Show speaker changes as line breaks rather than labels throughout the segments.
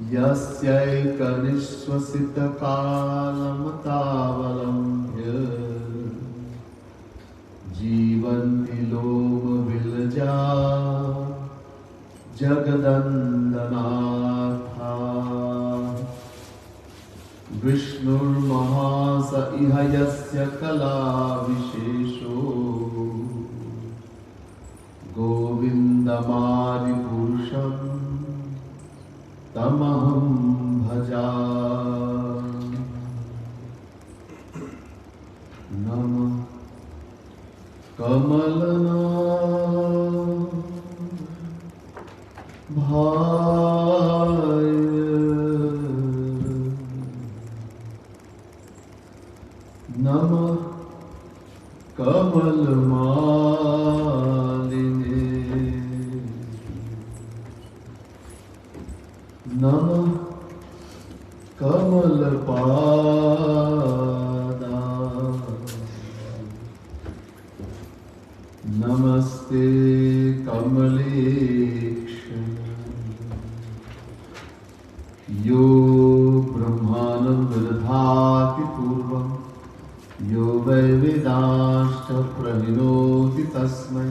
Yasyaikanishwasitakalamatavalambhya Jivanti loma vilaja Jagadandanatha Vishnur mahasa ihayasya kala vishesho Govindamadi purusham tamaham bhaja Namah kamalana bhaya Namah kamalamaline Namah Kamalapada Namaste Kamaleksha Yo Brahmanam Vidhati Purvam Yo Vedanashta Prahinoti Tasmai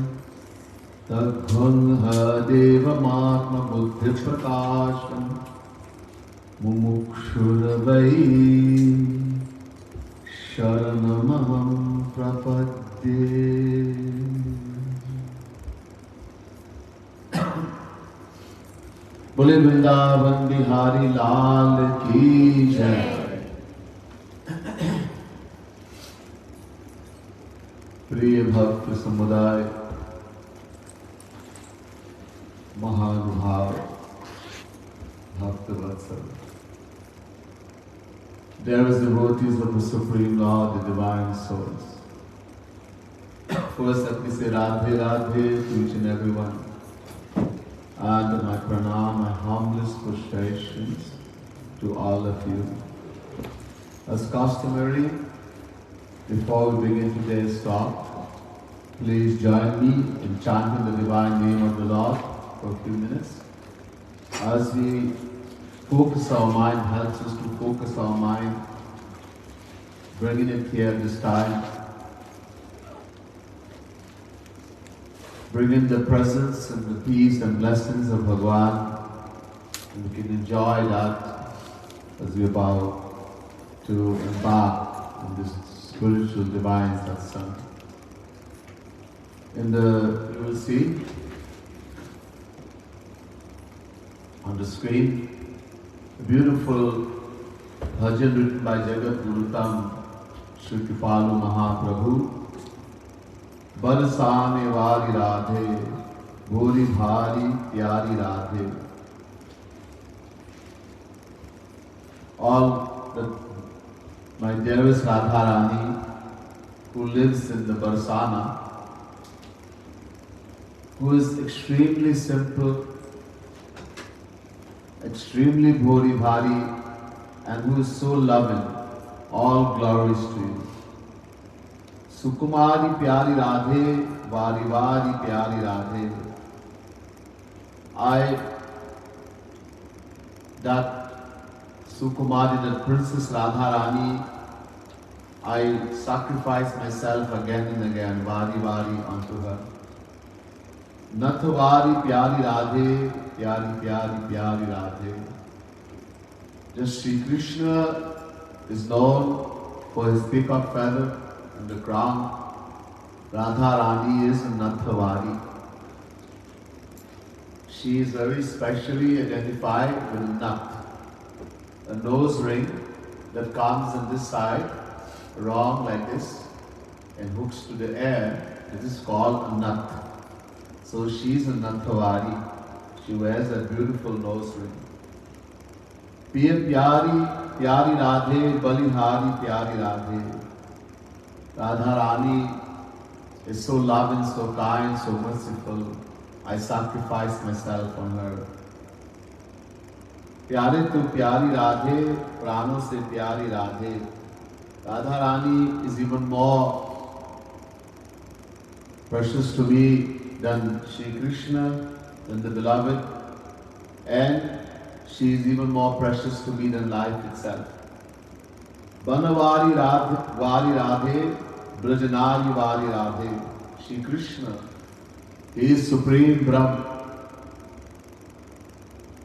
Tadbhanga Deva Matma Buddhi Prakasham Mumukshudavai Sharanamaham Prapadye Bole Vrindavan Bihari Lal Ki Jai Priya Bhakta Samudaya Mahanubhav Bhakta Vatsal. Dearest devotees of the Supreme Lord, the Divine Souls. First, let me say Radhe Radhe to each and everyone. And my pranam, my humblest prostrations to all of you. As customary, before we begin today's talk, please join me in chanting the divine name of the Lord for a few minutes. As we focus our mind, helps us to focus our mind, bringing it here this time, bringing the presence and the peace and blessings of Bhagavan, and we can enjoy that as we are about to embark in this spiritual divine satsang. You will see on the screen a beautiful bhajan written by Jagat Gurutam Shri Kripalu Mahaprabhu. Barsane Vari Radhe, Bhori Bhari Pyari Radhe. My dearest Radharani, who lives in the Barsana, who is extremely simple, extremely Bhori Bhari, and who is so loving, all glories to you. Sukumari Pyari Radhe, Vari Vari Pyari Radhe. That Sukumari, that Princess Radharani, I sacrifice myself again and again, Vari Vari, unto her. Nathavari Pyari Radhe, Pyari Pyari Pyari Radhe. Just Sri Krishna is known for his peacock feather and the crown. Radharani is a Nathavari. She is very specially identified with a nut, a nose ring that comes on this side, wrong like this, and hooks to the air. It is called a nut. So she is a Nathavari. She wears a beautiful nose ring. Piya Pyari, Pyari Radhe, Balihari Pyari Radhe. Radharani is so loving, so kind, so merciful. I sacrifice myself on her. Pyare tu Pyari Radhe, Prano se Pyari Radhe. Radharani is even more precious to me than Shri Krishna, than the beloved, and she is even more precious to me than life itself. Banavari Radhe, Brajanari Vari Radhe. Shri Krishna, He is Supreme Brahma.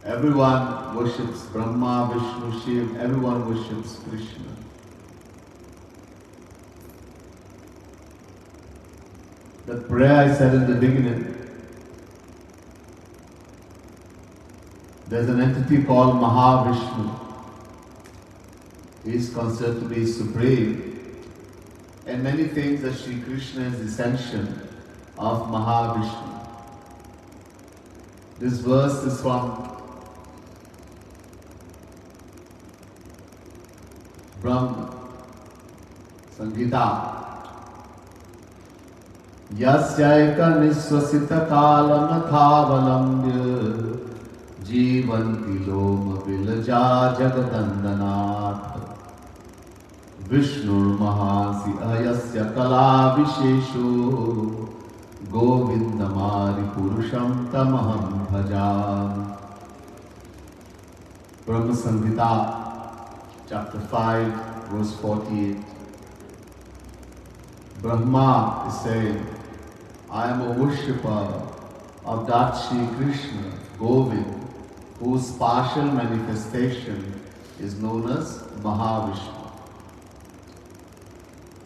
Everyone worships Brahma, Vishnu, Shiva, everyone worships Krishna. The prayer I said in the beginning, there's an entity called Mahavishnu. He is considered to be supreme. And many things that Sri Krishna is the extension of Mahavishnu. This verse is from Brahma Sangita. Yasyaika nisvasita kalam athavalambya jivanti loma vilaja jagadandanat Vishnur Mahasi Ayasya Kala Vishesho Govindamari Purusham Tamaham Bhajan. Brahma Samhita, chapter 5, verse 48. Brahma is saying, I am a worshipper of that Shri Krishna, Govind, whose partial manifestation is known as Mahavishnu.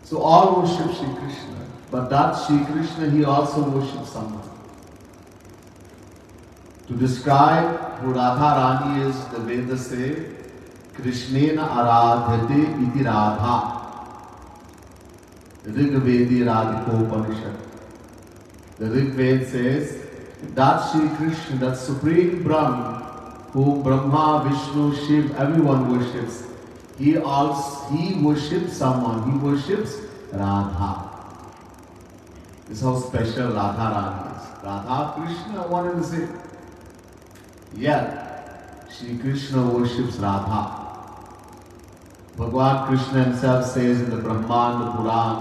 So all worship Shri Krishna, but that Shri Krishna, he also worships someone. To describe who Radha Rani is, the Vedas say, Krishnena aradhyate iti Radha. Rig Vedi Radhikopanishad. The Rig Ved says, that Shri Krishna, that Supreme Brahma, whom Brahma, Vishnu, Shiv, everyone worships, he worships someone, he worships Radha. This is how special Radha Rani is. Radha, Krishna, one and the same. Yet, Shri Krishna worships Radha. Bhagavad Krishna himself says in the Brahmanda Puran,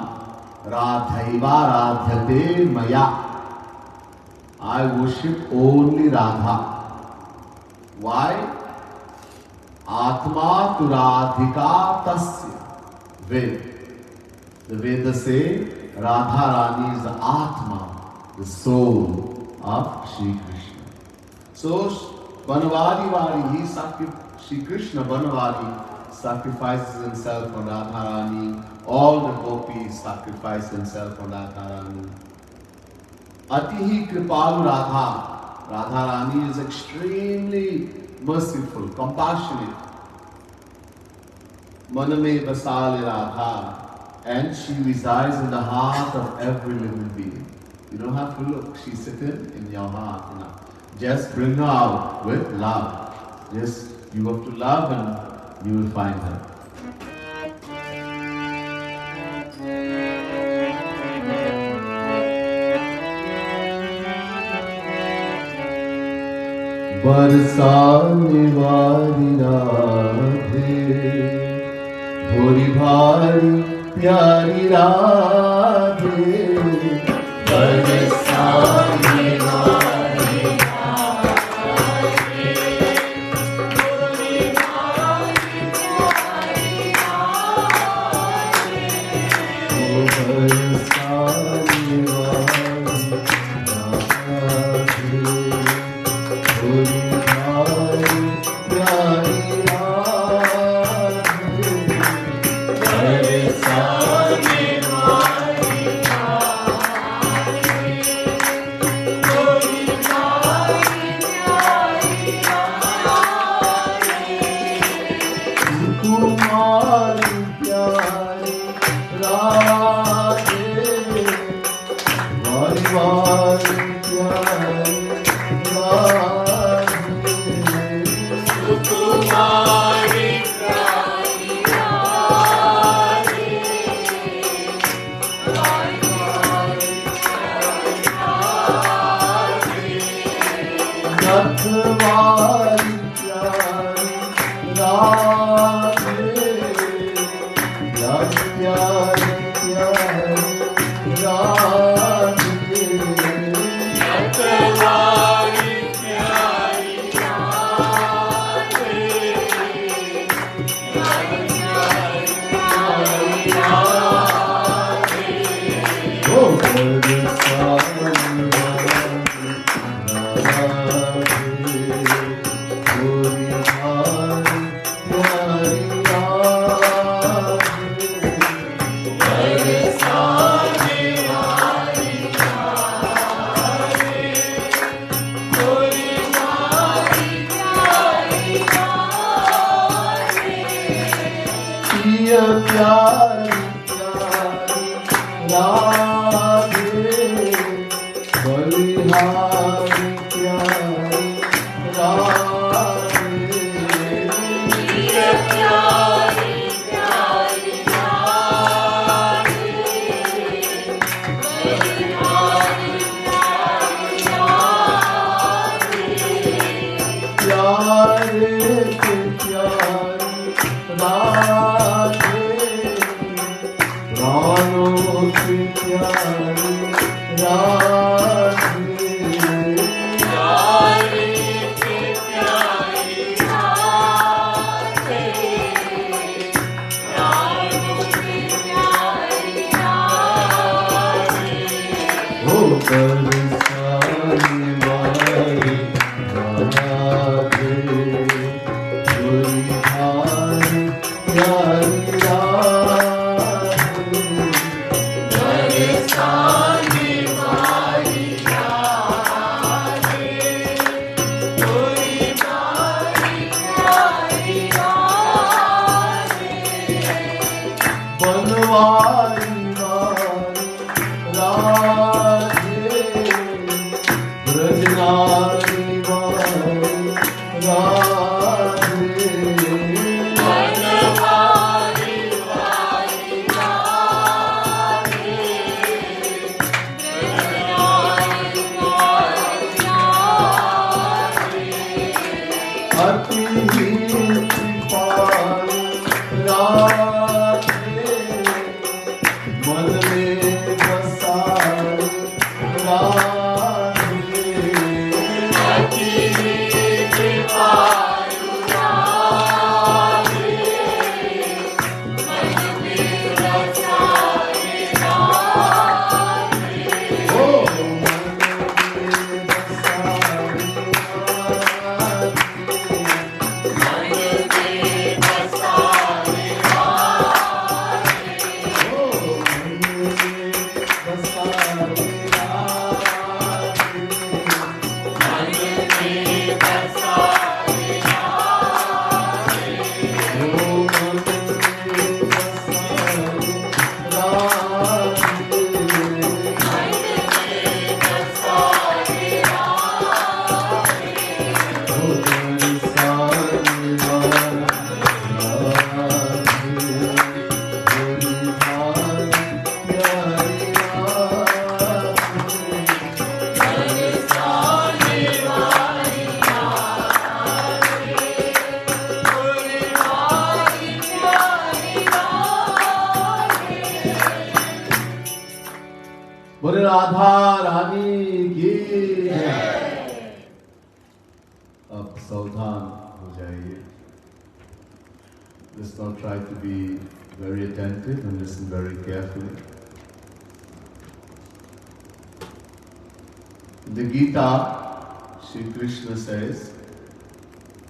Radhaiva Radhyate Maya. I worship only Radha. Why? Atma tu Radhika tasya. Ved. The Vedas say Radha Rani is the Atma, the soul of Shri Krishna. So Banavadi Vari, Shri Krishna Banavadi sacrifices himself for Radha Rani. All the gopis sacrifice themselves for Radha Rani. Atihi Kripalu Radha. Radha Rani is extremely merciful, compassionate. Maname Basali Radha. And she resides in the heart of every living being. You don't have to look, she's sitting in your heart. You know. Just bring her out with love. Just, you have to love and you will find her. बरसाने वाली राधे भोली भारी प्यारी राधे बरसाने वाली राधे भोली भारी प्यारी राधे बरसाने वाली Radhe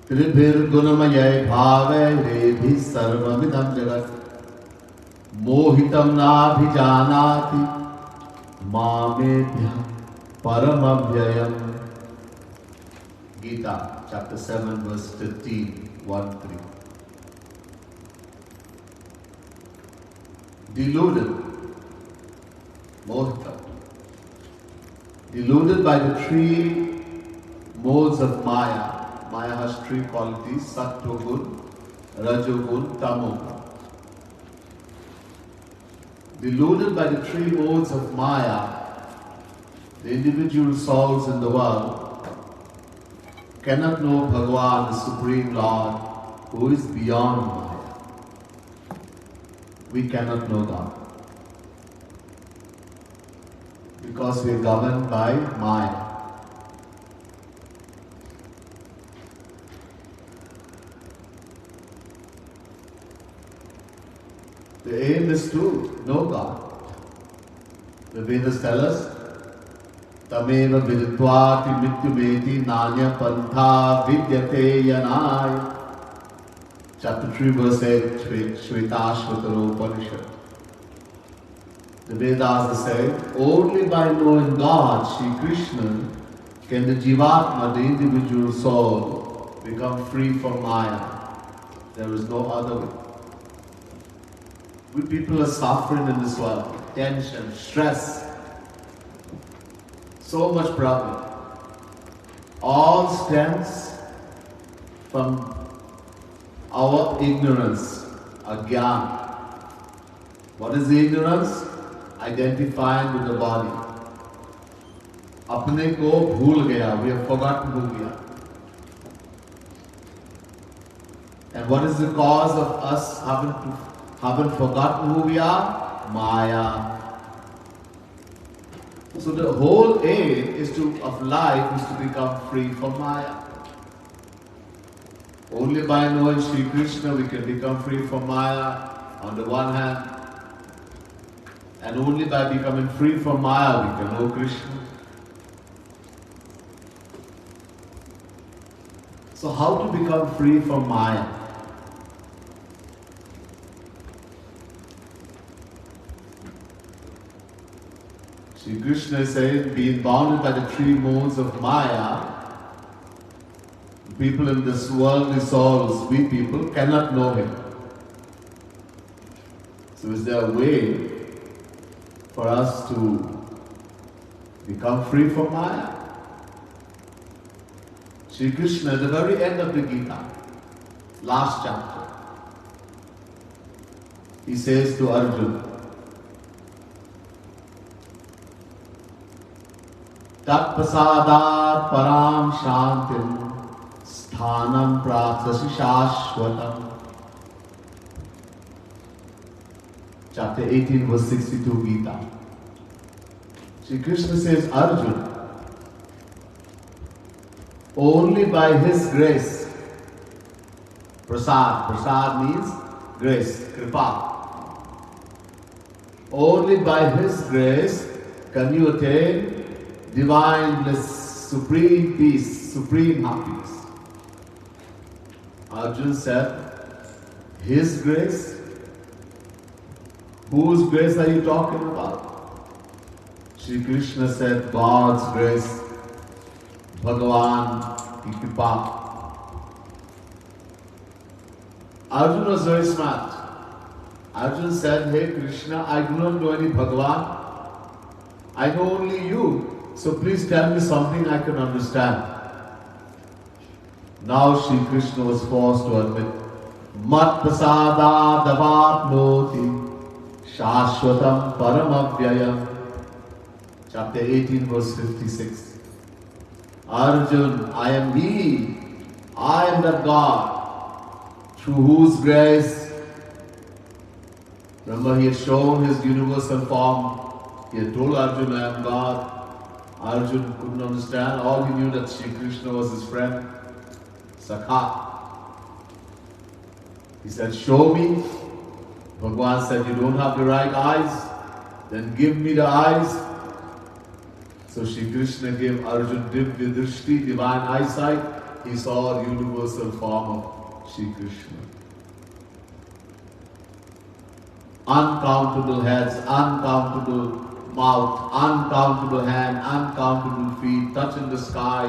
Tribhirgunamaya bhave redhi sarvamidam jagat mohitam nabhijanati mamedhya paramabhyayam. Gita, chapter 7, verse 13, 1-3. Deluded, mohita, deluded by the three modes of Maya. Maya has three qualities: Sattva gun, Rajo gun, Tamo gun. Deluded by the three modes of Maya, the individual souls in the world cannot know Bhagavan, the Supreme Lord, who is beyond Maya. We cannot know God because we are governed by Maya. The aim is to know God. The Vedas tell us Tameva viditvati mityumeti nanya pantha vidyate yanai. Chapter 3 verse 8, Shvetashvatara Upanishad. The Vedas say, only by knowing God, Sri Krishna, can the Jivatma, the individual soul, become free from Maya. There is no other way. We people are suffering in this world. Tension, stress, so much problem. All stems from our ignorance, agyan. What is the ignorance? Identifying with the body. अपने को भूल गया, we have forgotten who we are. And what is the cause of us having forgotten who we are? Maya. So the whole aim of life is to become free from Maya. Only by knowing Sri Krishna we can become free from Maya on the one hand. And only by becoming free from Maya we can know Krishna. So how to become free from Maya? Sri Krishna said, being bounded by the three modes of Maya, people in this worldly souls, we people, cannot know Him. So is there a way for us to become free from Maya? Sri Krishna, at the very end of the Gita, last chapter, he says to Arjuna, Tat prasadat param shantim sthanam praptasi shashvatam. Chapter 18, verse 62, Gita. Sri Krishna says, Arjuna, only by His grace, prasad means grace, kripa. Only by His grace can you attain divine bliss, supreme peace, supreme happiness. Arjuna said, His grace? Whose grace are you talking about? Sri Krishna said, God's grace. Bhagavan ki kripa. Arjuna was very smart. Arjuna said, hey Krishna, I do not know any Bhagavan. I know only you. So please tell me something I can understand. Now Sri Krishna was forced to admit, Mat prasada davat noti shashvatam paramavyayam. Chapter 18, verse 56. Arjun, I am He, I am that God, through whose grace, remember He had shown His universal form, He had told Arjun, I am God. Arjun couldn't understand, all he knew that Sri Krishna was his friend, Sakha. He said, show me. Bhagavan said, you don't have the right eyes, then give me the eyes. So Shri Krishna gave Arjuna Divya Drishti, divine eyesight. He saw the universal form of Shri Krishna. Uncountable heads, uncountable mouth, uncountable hand, uncountable feet, touching the sky,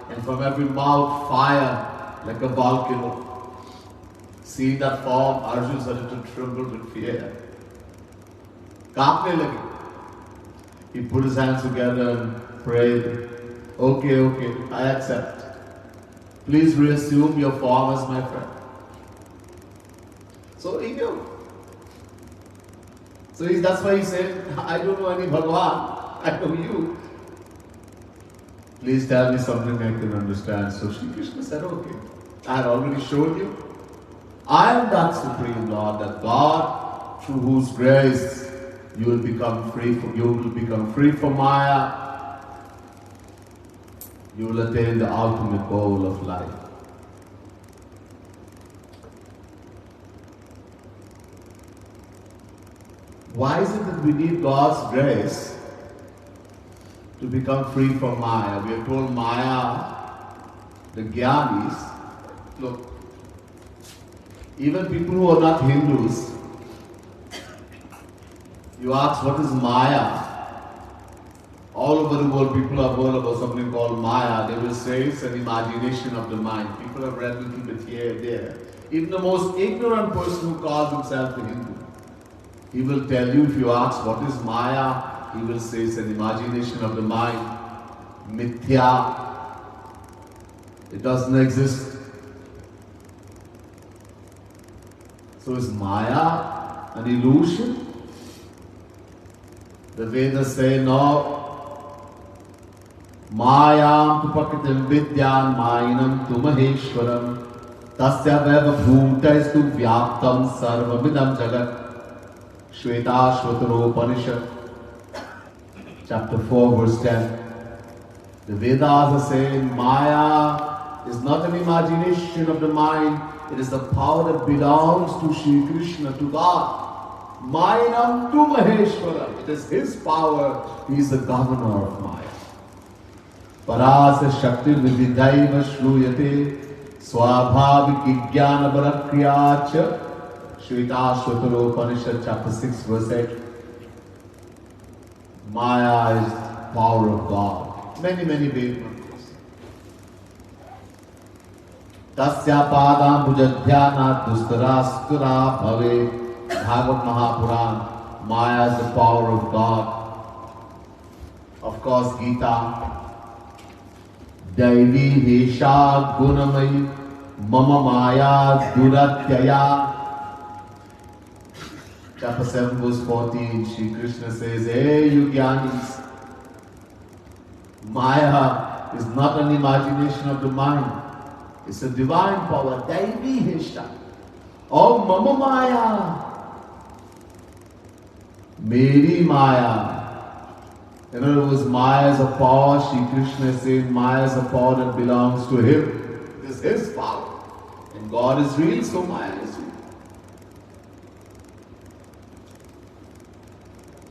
and from every mouth fire like a volcano. See that form, Arjuna started to tremble with fear. Kaapne lage. He put his hands together and prayed, okay, I accept. Please reassume your form as my friend. So he knew. So that's why he said, I don't know any Bhagavan, I know you. Please tell me something I can understand. So Shri Krishna said, okay, I had already showed you. I am that Supreme Lord, that God through whose grace you will become free from Maya. You will attain the ultimate goal of life. Why is it that we need God's grace to become free from Maya. We are told Maya, the Gyanis, look, even people who are not Hindus, you ask what is Maya? All over the world people have heard about something called Maya. They will say it's an imagination of the mind. People have read a little bit here and there. Even the most ignorant person who calls himself a Hindu, he will tell you, if you ask what is Maya, he will say it's an imagination of the mind. Mithya. It doesn't exist. So is Maya an illusion? The Vedas say no. Mayam tu prakritim vidyan mayinam tu Maheshwaram tasya veva bhutaistu vyaptam sarvamidam jagat. Shveta Shvataro Upanishad, chapter 4, verse 10. The Vedas are saying Maya is not an imagination of the mind, it is the power that belongs to Shri Krishna, to God. Mayinam tu Maheshwaram. It is His power. He is the governor of Maya. Parasa Shakti Vividhaiva Shruyate Swabhavik Jnana Barakriyacha. Shveta Shvataro Upanishad, chapter 6, verse 8. Maya is the power of God. Many Veda mantras. Tasya padam bhujadhyana dustarastura bhave. Bhagavad Mahapuran. Maya is the power of God. Of course, Gita. Daivi hesha gunamai mama maya duratyaya. Chapter 7, verse 14, Shri Krishna says, hey, you Gyanis, Maya is not an imagination of the mind. It's a divine power. Daivi hesha. Oh, Mama Maya. Meri Maya. In other words, Maya is a power. Shri Krishna is saying Maya is a power that belongs to Him. It is His power. And God is real, so Maya is real.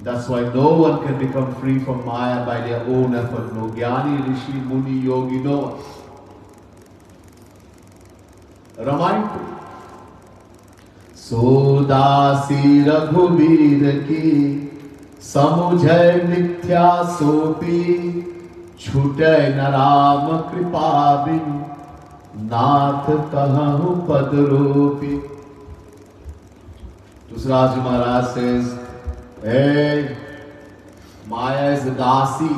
That's why no one can become free from Maya by their own effort. No Jnani, Rishi, Muni, Yogi, no one. Remind. Sodasi Raghubir ki samujhay mithya sopi chhutay naram kripa bin nath kahahu padropi. Tusraj Maharaj says, hey, Maya is a dasi,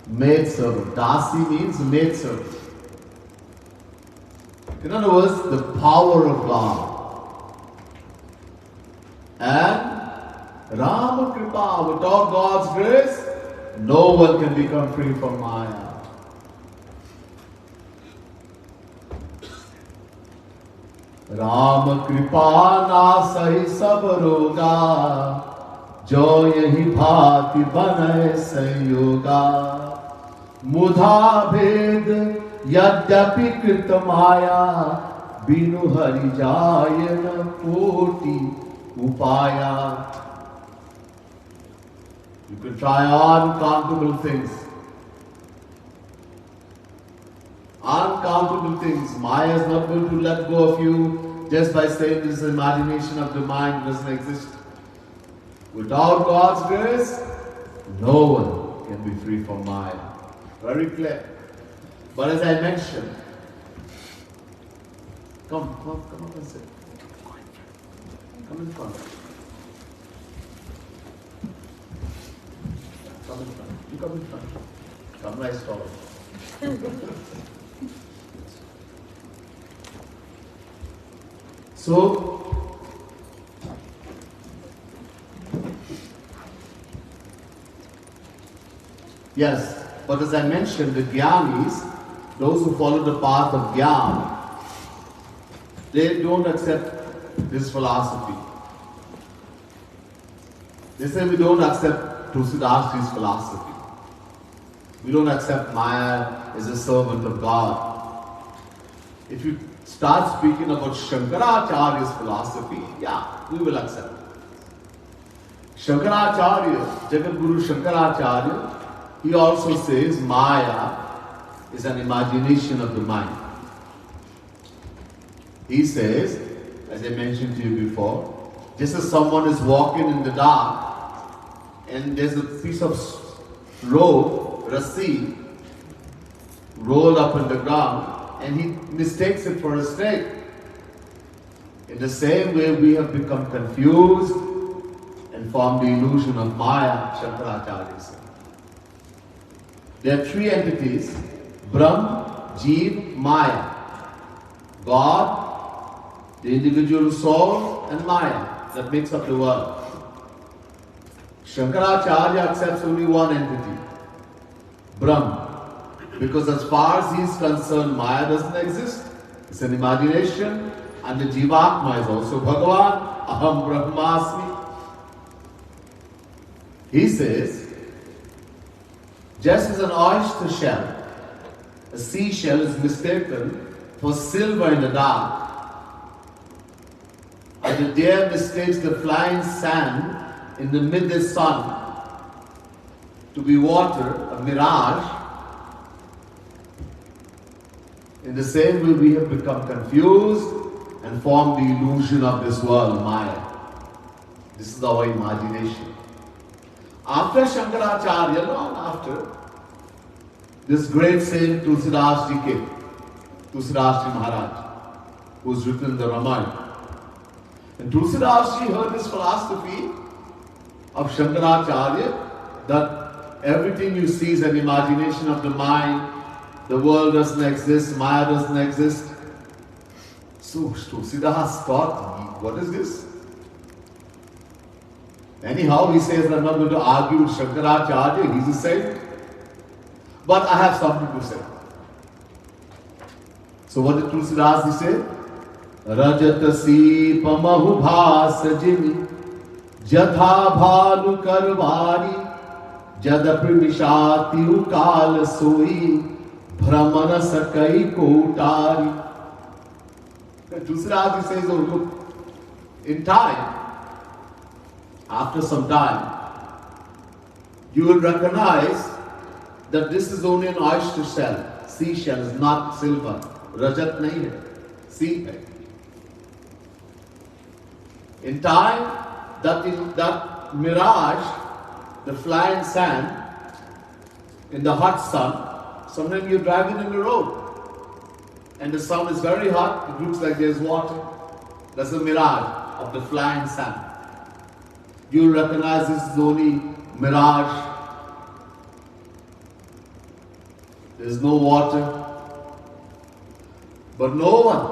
maid servant. Dasi means maid servant. In other words, the power of God. And Rama Kripa, without God's grace, no one can become free from Maya. Ram कृपा नासहि सब रोगा जो यही भांति बनय संयोगा मुधा भेद यद्यपि कृत माया बिनु हरि जाय न कोटि उपाया. You can try uncountable things. Uncountable things. Maya is not going to let go of you just by saying this imagination of the mind doesn't exist. Without God's grace, no one can be free from Maya. Very clear. But as I mentioned, come up and sit. Come in front. Come in front. You come in front. Come nice tall. So, yes, but as I mentioned, the Jnanis, those who follow the path of Jnana, they don't accept this philosophy. They say we don't accept Tulsidasji's philosophy. We don't accept Maya as a servant of God. If you start speaking about Shankaracharya's philosophy, yeah, we will accept it. Shankaracharya, Jagat Guru Shankaracharya, he also says Maya is an imagination of the mind. He says, as I mentioned to you before, just as someone is walking in the dark and there's a piece of rope, rassi, rolled up in the ground and he mistakes it for a snake. In the same way we have become confused and formed the illusion of Maya, Shankaracharya said. There are three entities, Brahm, Jeev, Maya. God, the individual soul, and Maya that makes up the world. Shankaracharya accepts only one entity, Brahm. Because as far as he is concerned, Maya doesn't exist. It's an imagination, and the Jivatma is also Bhagavan, Aham Brahmasmi. He says, just as an oyster shell, a seashell is mistaken for silver in the dark, and the deer mistakes the flying sand in the midday sun to be water, a mirage. In the same way we have become confused and formed the illusion of this world, Maya. This is our imagination. After Shankaracharya, long after, this great saint Tulsidas Ji came, Tulsidas Ji Maharaj, who's written the Ramayana. And Tulsidas Ji heard this philosophy of Shankaracharya that everything you see is an imagination of the mind, the world doesn't exist, Maya doesn't exist. So Tulsidas thought, what is this? Anyhow, he says, I'm not going to argue with Shankaracharya, he's a saint. But I have something to say. So what did Tulsidas say? Rajatasi pamahu bhasajini jatha bhalu karvari jadapi nishati ukal soi Brahmana sakai kotari. Tulsidas says, oh look, in time, after some time, you will recognize that this is only an oyster shell. Seashell is not silver. Rajat nahi hai. Sea hai. In time, that mirage, the flying sand, in the hot sun, sometimes you're driving in the road and the sun is very hot, it looks like there's water. That's a mirage of the flying sand. You'll recognize this is only mirage. There's no water. But no one.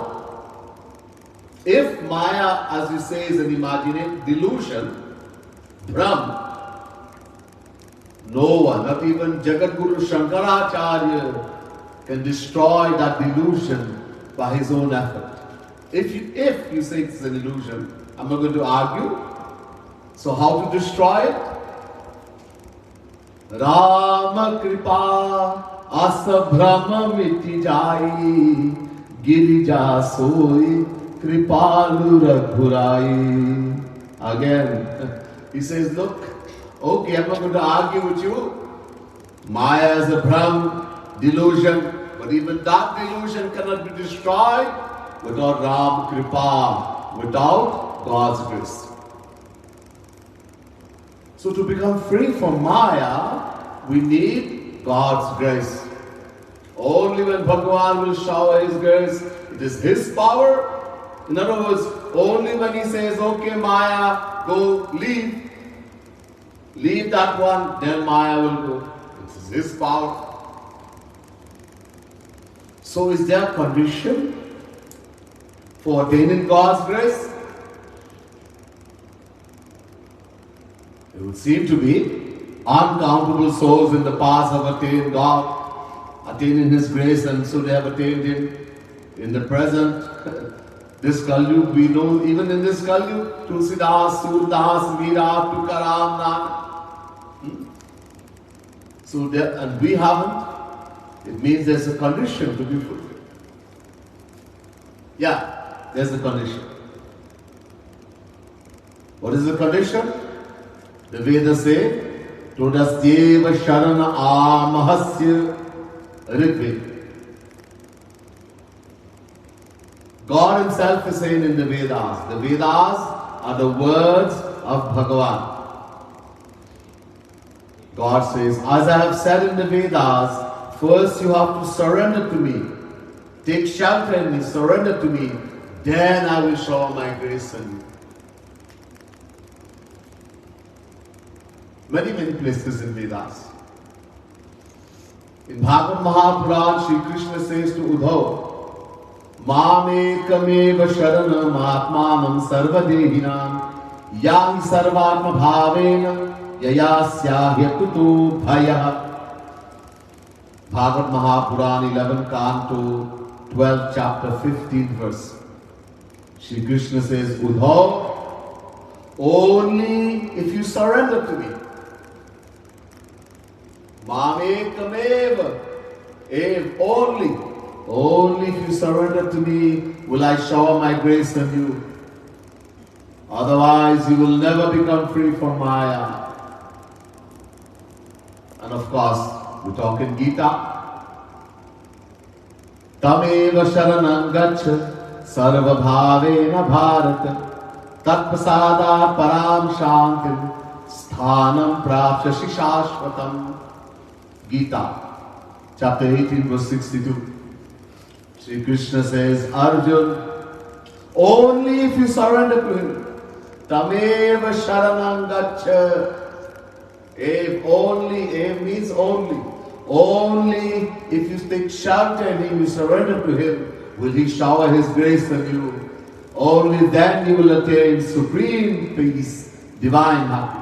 If Maya, as you say, is an imagination, delusion, Brahm, no one, not even Jagat Guru Shankaracharya, can destroy that delusion by his own effort. If you say it's an illusion, I'm not going to argue. So how to destroy it? Rama Kripa Asa Brahma Miti Jai Girija Soi Kripalu Raghurai. Again, he says, look, okay, I'm not going to argue with you. Maya is a Brahm, delusion, but even that delusion cannot be destroyed without Ram Kripa, without God's grace. So to become free from Maya, we need God's grace. Only when Bhagavan will shower His grace, it is His power. In other words, only when He says, okay Maya, go, leave that one, then Maya will go. It is His power. So is there a condition for attaining God's grace? It would seem to be uncountable souls in the past have attained God, attaining His grace, and so they have attained Him. In the present, this Kalyug, we know even in this Kalyug, Tulsidas, Surdas, Meera, Tukaram, Nanak. So there, and we haven't. It means there's a condition to be fulfilled. Yeah, there's a condition. What is the condition? The Vedas say, Todasyeva Sharana Amahasya Rigveda. God himself is saying in the Vedas are the words of Bhagavan. God says, as I have said in the Vedas, first you have to surrender to me. Take shelter in me, surrender to me. Then I will shower my grace on you. Many places in Vedas. In Bhagavad Mahapuran, Sri Krishna says to Uddhava, Mamekam sharanam atmanam sarvadehinam yahi sarvatma bhavena yayasya kuto bhayah. Bhagavad Mahapuran 11 Canto 12 chapter 15 verse. Shri Krishna says, Uddhava, only if you surrender to me. Mamekam only if you surrender to me will I shower my grace on you. Otherwise you will never become free from Maya. And of course, we talk in Gita. Tameva sharanam gaccha sarva bhavena bharata tatpasadat param shantim sthanam prapsya shishashvatam. Gita, chapter 18, verse 62. Shri Krishna says, Arjun, only if you surrender to him. Tameva sharanam gaccha. If means only. Only if you take shelter in him, you surrender to him, will he shower his grace on you. Only then you will attain supreme peace, divine happiness.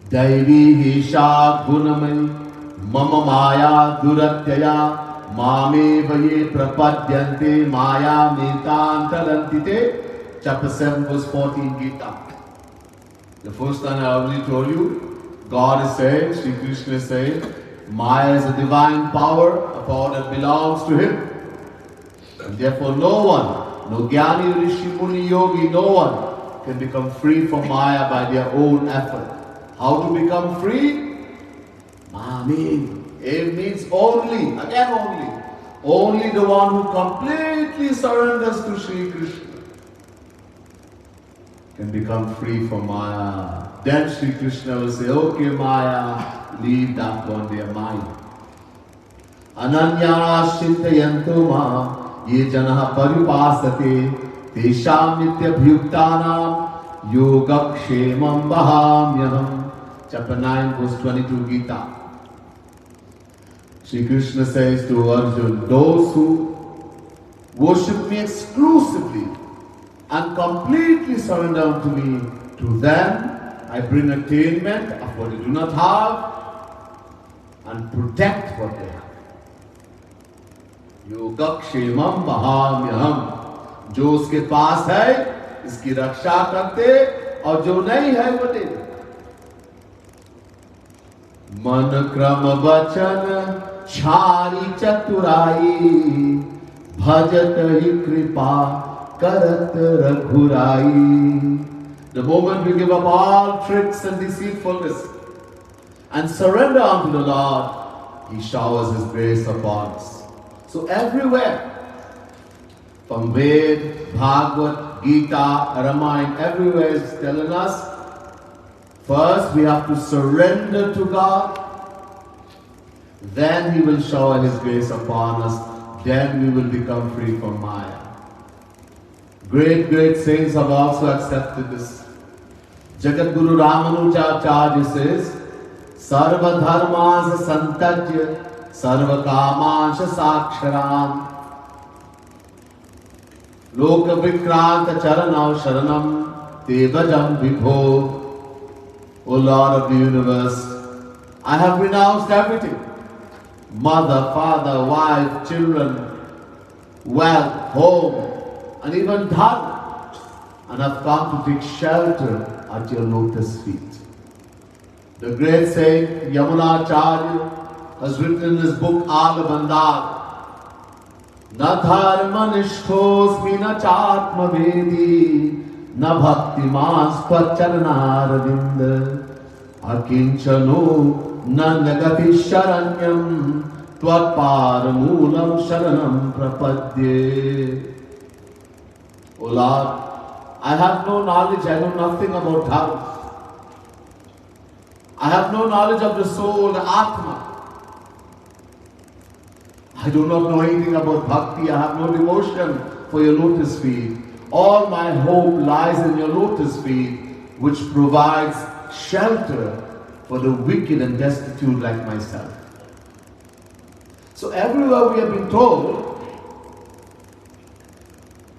Daivi hisha gunamai mama maya duratyaya mame vaye prapadyante maya metantarantite. Chapter 7 verse 14 Gita. The first time I already told you, God is saying, Sri Krishna is saying, Maya is a divine power, a power that belongs to him. And therefore no one, no Jnani, Rishi, Muni, Yogi, no one can become free from Maya by their own effort. How to become free? Mami. It means only, again only. Only the one who completely surrenders to Sri Krishna can become free from Maya. Then Sri Krishna will say, okay Maya, leave that one there, mine. Ananya shintayanto ma ye janah paripasate tesham nityabhyuktanam yogakshemam bahamyaham. Chapter 9 verse 22 Gita. Sri Krishna says to Arjuna, those who worship me exclusively and completely surrender unto me, to them I bring attainment of what they do not have and protect what they have. Yogakshemam bahamyaham. जो उसके पास है, इसकी रक्षा करते, और जो नहीं है वो दे दे. मन क्रम वचन छारी चतुराई भजत ही कृपा करत रघुराई. The moment we give up all tricks and deceitfulness and surrender unto the Lord, he showers his grace upon us. So everywhere, from Ved, Bhagavad Gita, Ramayana, everywhere is telling us, first we have to surrender to God, then he will shower his grace upon us, then we will become free from Maya. Great saints have also accepted this. Jagat Guru Ramanujacharya says, Sarva dharmas santajya sarva kamansh saksharam loka vikranta charanam sharanam tevajam vibho. O Lord of the universe, I have renounced everything. Mother, father, wife, children, wealth, home, and even dharma, and have come to take shelter at your lotus feet. The great saint Yamunacharya has written in his book Al Bandar, Na dharmanishthosmi na chatmavedi na bhaktiman swacharanaravindha akinchano na nagati sharanyam tvatparamulam sharanam prapadye. O Lord, I have no knowledge, I know nothing about Dharma. I have no knowledge of the soul, the Atma. I do not know anything about bhakti, I have no devotion for your lotus feet. All my hope lies in your lotus feet, which provides shelter for the wicked and destitute like myself. So everywhere we have been told,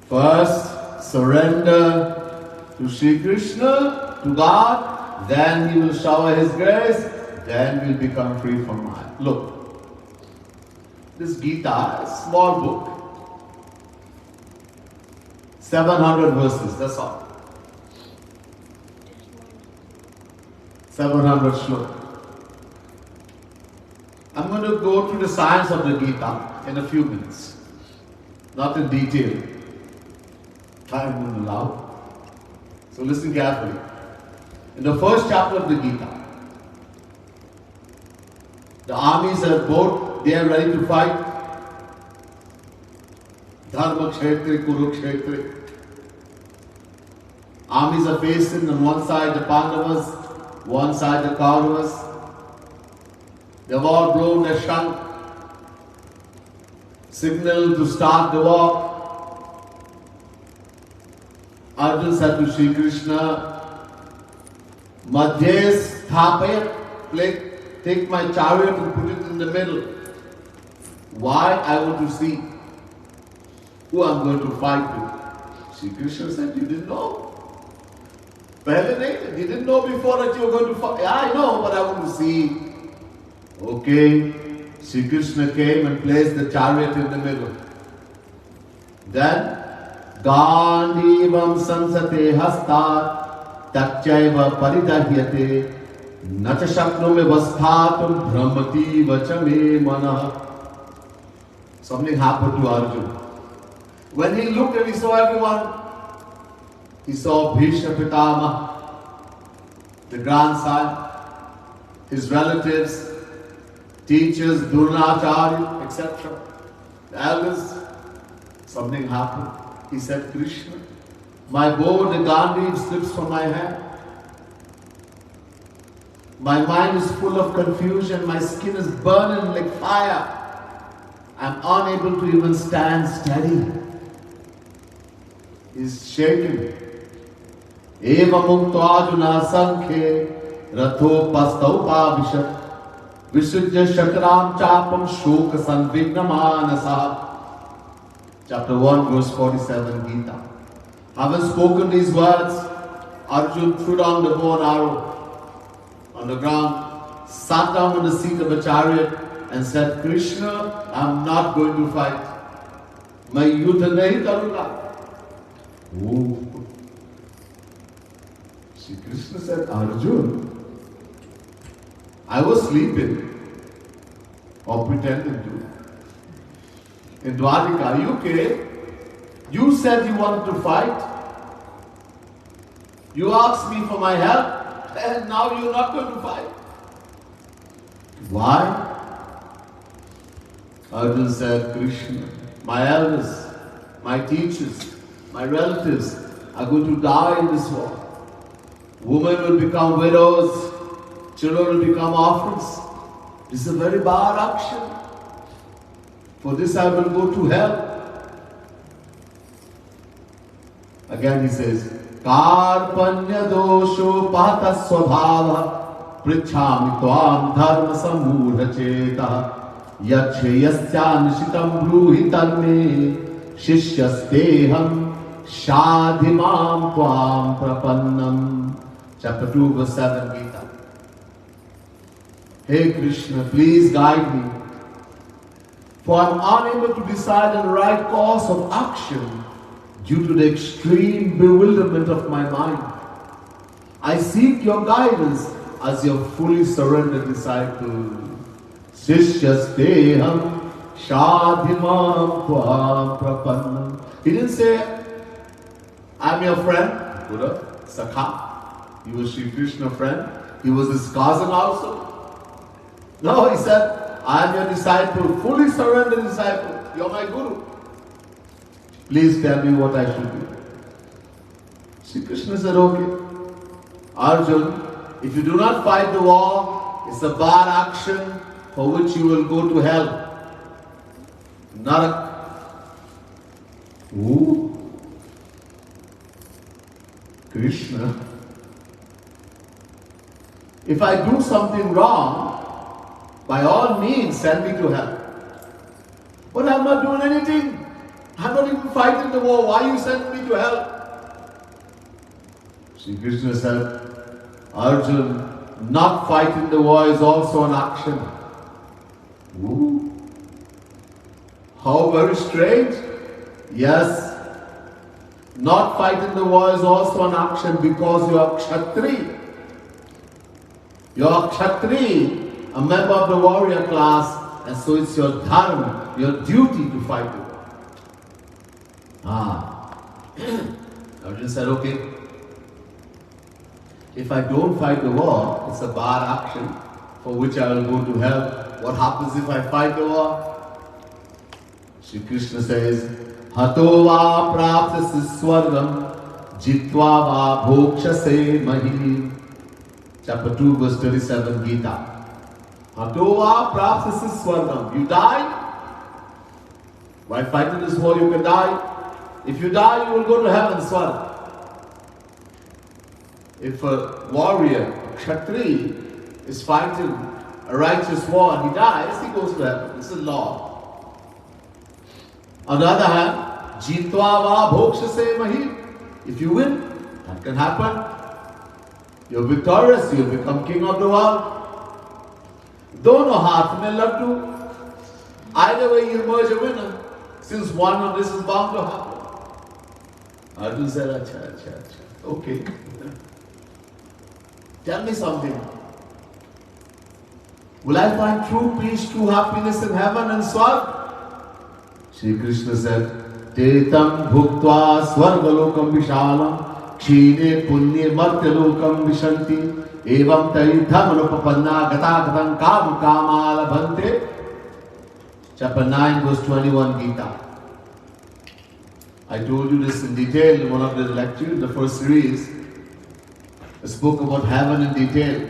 first surrender to Sri Krishna, to God, then He will shower His grace, then we'll become free from Maya. Look, this Gita is a small book, 700 verses, that's all. 700 shlokas. I'm going to go through the science of the Gita in a few minutes, not in detail. Time won't allow. So listen carefully. In the first chapter of the Gita, the armies are both, they are ready to fight. Dharma Kshetri, Kurukshetri. Armies are facing on one side the Pandavas, one side the Kauravas. They have all blown their shank, signal to start the war. Arjuna said to Sri Krishna, Madhye sthapayat, take my chariot and put it in the middle. Why? I want to see who I'm going to fight with. Sri Krishna said, you didn't know. You didn't know before that you were going to fight. Yeah, I know, but I want to see. Okay. Sri Krishna came and placed the chariot in the middle. Then, Gandivam sansate hastat Tachaiva paridahyate Nacha shaknome vasthatum brahmati vachame mana. Something happened to Arjuna. When he looked and he saw everyone, he saw Bhishma Pitama, the grandson, his relatives, teachers, Dronacharya, etc. The elders. Something happened. He said, Krishna, my bow, the Gandhi, slips from my hand. My mind is full of confusion. My skin is burning like fire. I'm unable to even stand steady. He's shaking. Eva mukto ajuna sankhe ratho pastaupa vishat visujya shakram chapam shoka sanvignamanasa. Chapter 1, verse 47, Gita. Having spoken these words, Arjuna threw down the bow and arrow on the ground, sat down on the seat of a chariot and said, Krishna, I'm not going to fight. Main yudha nahi karunga. Oh. Shri Krishna said, Arjuna, I was sleeping or pretending to. In Dwarika, you came, you said you wanted to fight. You asked me for my help, and now you're not going to fight. Why? Arjuna said, Krishna, my elders, my teachers, my relatives are going to die in this war. Women will become widows, children will become orphans. This is a very bad action. For this I will go to hell. Again he says, Karpanya dosho pata svabhava prichhami tvam dharma samudha cheta yacheyasya nishitam bruhi tanme shishyasteham shadhimam tvam prapannam. Chapter 2, verse 7, Gita. Hey Krishna, please guide me. For I am unable to decide on the right course of action due to the extreme bewilderment of my mind. I seek your guidance as your fully surrendered disciple. Sishyasteham Shadhimam Tvam Prapannam. He didn't say, I'm your friend, Buddha, Sakha. He was Sri Krishna's friend. He was his cousin also. No, he said, I am your disciple, fully surrendered disciple. You're my guru. Please tell me what I should do. Sri Krishna said, okay. Arjun, if you do not fight the war, it's a bad action for which you will go to hell. Narak. Ooh. Krishna. If I do something wrong, by all means send me to hell. But I'm not doing anything. I'm not even fighting the war. Why you send me to hell? Sri Krishna said, Arjun, not fighting the war is also an action. Ooh. How very strange. Yes, not fighting the war is also an action because you are Kshatri. You are Kshatri, a member of the warrior class, and so it's your dharma, your duty to fight the war. Arjun said, okay, if I don't fight the war, it's a bad action for which I will go to hell. What happens if I fight the war? Shri Krishna says, Hato va praptasi swargam jitva va bhokshase mahi. Chapter 2, verse 37, Gita. Hato va praptasi swargam. You die. While fighting this war, you can die. If you die, you will go to heaven, Swarga. If a warrior, a Kshatri, is fighting a righteous war and he dies, he goes to heaven. This is law. On the other hand, Jitva va bhokshase mahi. If you win, that can happen. You're victorious, you'll become king of the world. Dono haath mein laddu. Either way, you emerge a winner, since one of this is bound to happen. Arjun said, acha. Okay. Tell me something. Will I find true peace, true happiness in heaven and Swarga? Shri Krishna said, Tetam bhuktva swargalokam vishalam kshine punye martyalokam vishanti evam tai dhammanupapanna gata gatam kam kamala bhante. Chapter 9, verse 21, Gita. I told you this in detail in one of the lectures, the first series. I spoke about heaven in detail.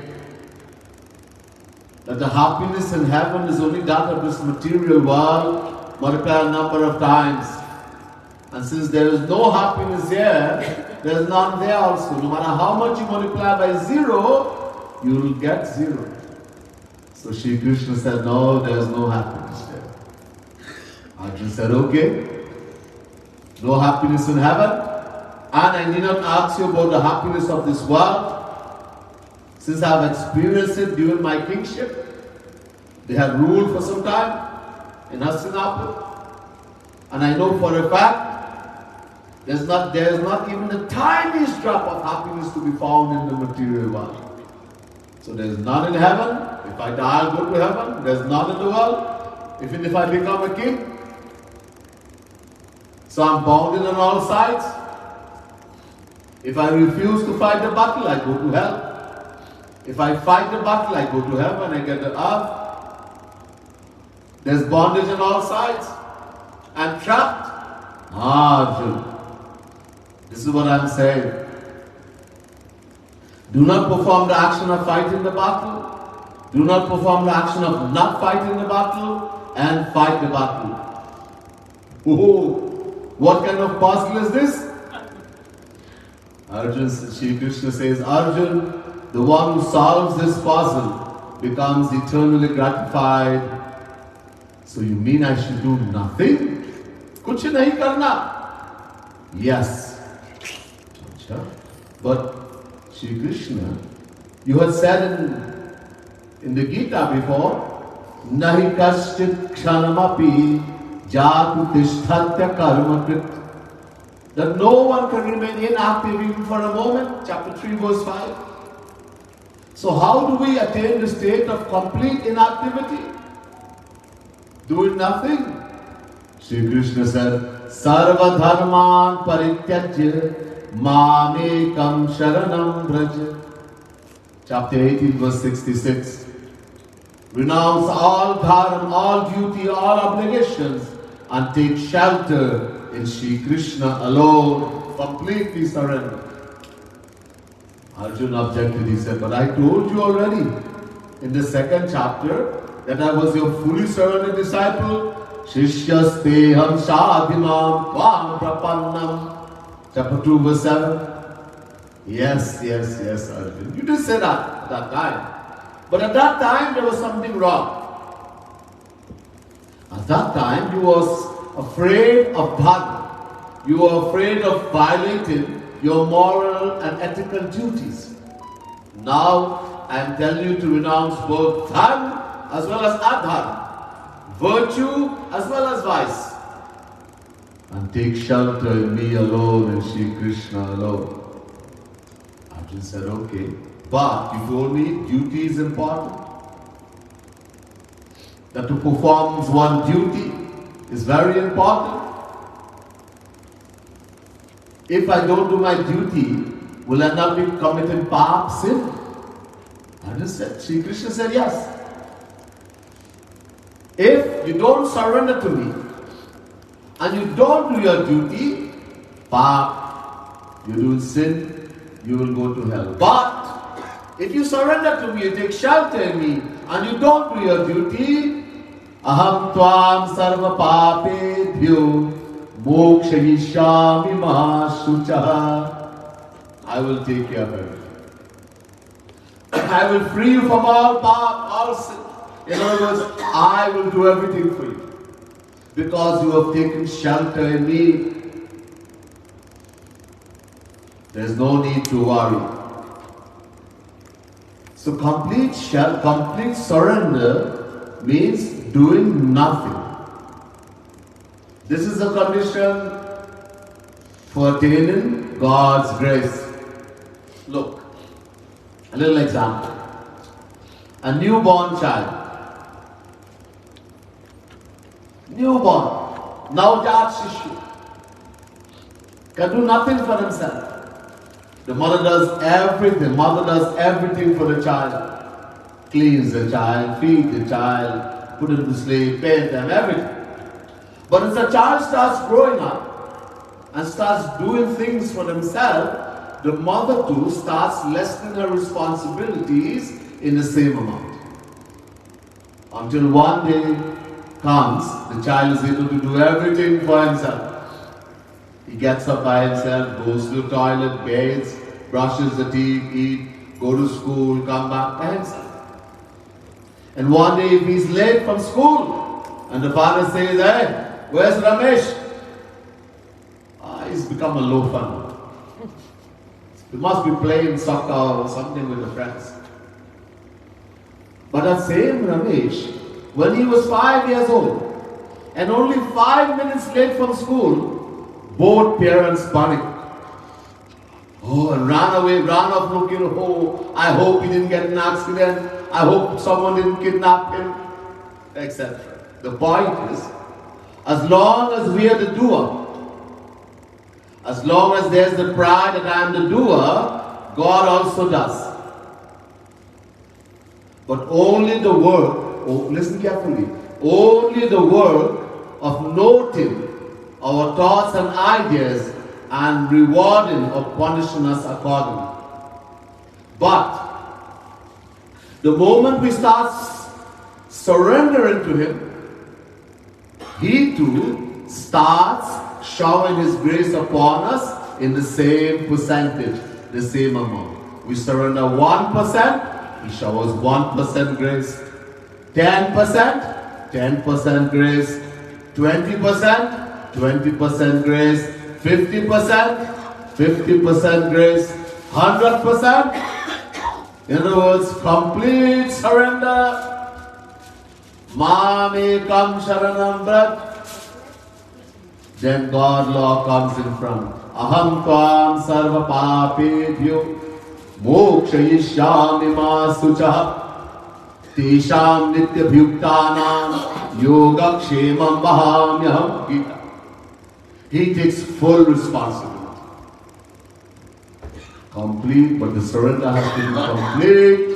That the happiness in heaven is only that of this material world, multiplied a number of times. And since there is no happiness here, there is none there also. No matter how much you multiply by zero, you will get zero. So Shri Krishna said, no, there is no happiness there. Arjun said, okay. No happiness in heaven, and I need not ask you about the happiness of this world, since I have experienced it during my kingship. They have ruled for some time in Hastinapur, and I know for a fact there is not even the tiniest drop of happiness to be found in the material world. So there is none in heaven. If I die, I'll go to heaven. There is none in the world. Even if I become a king. So I'm bounded on all sides. If I refuse to fight the battle, I go to hell. If I fight the battle, I go to heaven, I get the earth. There's bondage on all sides. I'm trapped. Arjun. This is what I'm saying. Do not perform the action of fighting the battle. Do not perform the action of not fighting the battle, and fight the battle. Oh. What kind of puzzle is this? Arjun, Shri Krishna says, Arjun, the one who solves this puzzle becomes eternally gratified. So you mean I should do nothing? Kuch nahi karna? Yes. But Shri Krishna, you had said in the Gita before, Nahi kaschit kshanamapi Jatu tishthatya karmakrit. That no one can remain inactive even for a moment. Chapter 3, verse 5. So how do we attain the state of complete inactivity? doing nothing. Sri Krishna said, Sarva dharman parityajya mamekam sharanam braja. Chapter 18, verse 66. Renounce all dharma, all duty, all obligations, and take shelter in Sri Krishna alone. Completely surrender. Arjuna objected. He said, but I told you already in the second chapter that I was your fully surrendered disciple. Shishyasteham sadhimam tvam prapannam. Chapter 2, verse 7. Yes, Arjuna. You did say that at that time. But at that time, there was something wrong. At that time, you was afraid of dharma. You were afraid of violating your moral and ethical duties. Now, I am telling you to renounce both dharma as well as adharma, virtue as well as vice, and take shelter in me alone and Sri Krishna alone. Arjuna said, okay. But you told me duty is important. That to perform one duty is very important. If I don't do my duty, will I not be committing pap, sin? Arjuna said, Sri Krishna said yes. If you don't surrender to me and you don't do your duty, pap, you do sin, you will go to hell. But if you surrender to me, you take shelter in me, and you don't do your duty, aham tvam sarva papebhyo mokshayishyami mahashuchaha. I will take care of everything. I will free you from all pap, all sin. In other words, I will do everything for you. Because you have taken shelter in me, there's no need to worry. So complete surrender means doing nothing. This is a condition for attaining God's grace. Look, a little example. A newborn child. Newborn, Navjat Shishu, can do nothing for himself. The mother does everything for the child. Cleans the child, feeds the child, put him to sleep, bathe them, everything. But as the child starts growing up and starts doing things for himself, the mother too starts lessening her responsibilities in the same amount. Until one day comes, the child is able to do everything for himself. He gets up by himself, goes to the toilet, bathes, brushes the teeth, eats, go to school, come back by himself. And one day if he's late from school and the father says, hey, where's Ramesh? He's become a loafer now. He must be playing soccer or something with the friends. But that same Ramesh, when he was 5 years old and only 5 minutes late from school, both parents panicked. Oh, and ran away, ran off looking, oh, I hope he didn't get in an accident. I hope someone didn't kidnap him, etc. The point is, as long as we are the doer, as long as there's the pride that I am the doer, God also does. But only the work, listen carefully, only the work of noting our thoughts and ideas and rewarding or punishing us accordingly. But the moment we start surrendering to Him, He too starts showering His grace upon us in the same percentage, the same amount. We surrender 1%, He showers 1% grace. 10%, 10% grace. 20%, 20% grace, 50%, 50% grace, 100%. In other words, complete surrender. Mamekam sharanam braj. Then God law comes in front. Aham tvam sarva papebhyo mokshayishyami ma suchaha. Tesham nitya bhuktanam yoga kshemam vahamyaham. Gita. He takes full responsibility. Complete, but the surrender has to be complete.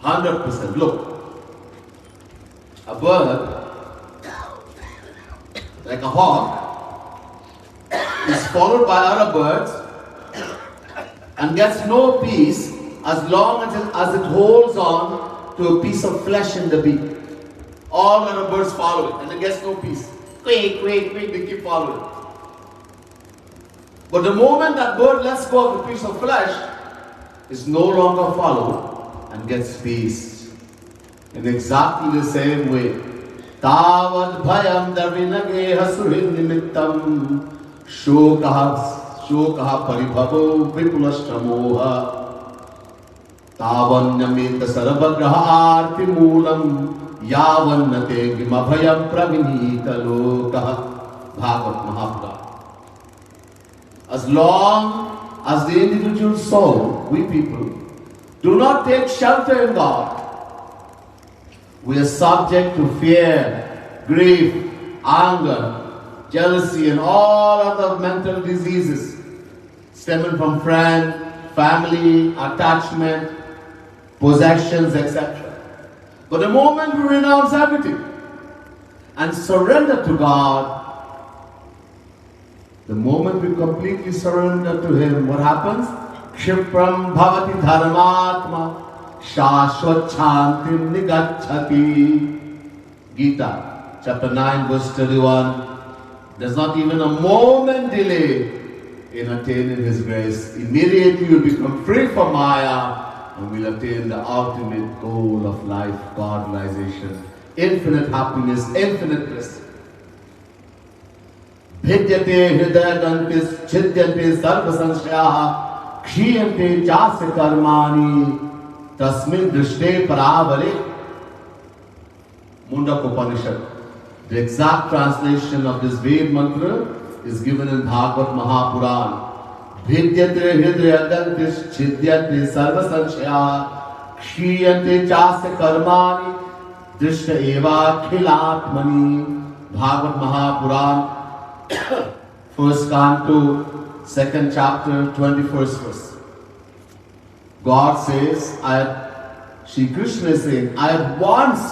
100%. Look, a bird, like a hawk, is followed by other birds and gets no peace as long as it holds on to a piece of flesh in the beak. All other birds follow it and it gets no peace. Quake, quake, quake, they keep following. But the moment that bird lets go of the piece of flesh, is no longer followed and gets peace. In exactly the same way, Tavad bhayam darvinageha suhin nimittam shokaha paribhavo vipulashtamoha tavanyamita sarvagraha arti moolam yavannate gimabhayam pravinita lokaha. Bhagavad Mahaprabhu. As long as the individual soul, we people, do not take shelter in God, we are subject to fear, grief, anger, jealousy, and all other mental diseases stemming from friend, family, attachment, possessions, etc. But the moment we renounce everything and surrender to God, the moment we completely surrender to Him, what happens? Kshipram bhavati dharmatma shashvat chantim nigacchati. Gita, chapter 9, verse 31. There's not even a moment delay in attaining His grace. Immediately you'll become free from Maya and will attain the ultimate goal of life, God realization, infinite happiness, infinite bliss. Bhidyate hridayantis chidyate sarva sanshyaha kshiyante jasya karmani tasmin drishte paravare. Mundak Upanishad. The exact translation of this Ved mantra is given in Bhagavad Mahapuran. Bhidyate hridayantis chidyate sarva sanshyaha kshiyante jasya karmani drishta eva khilatmani. Bhagavad Mahapuran. First canto, second chapter, 21st verse. God says, Shri Krishna is saying, I have once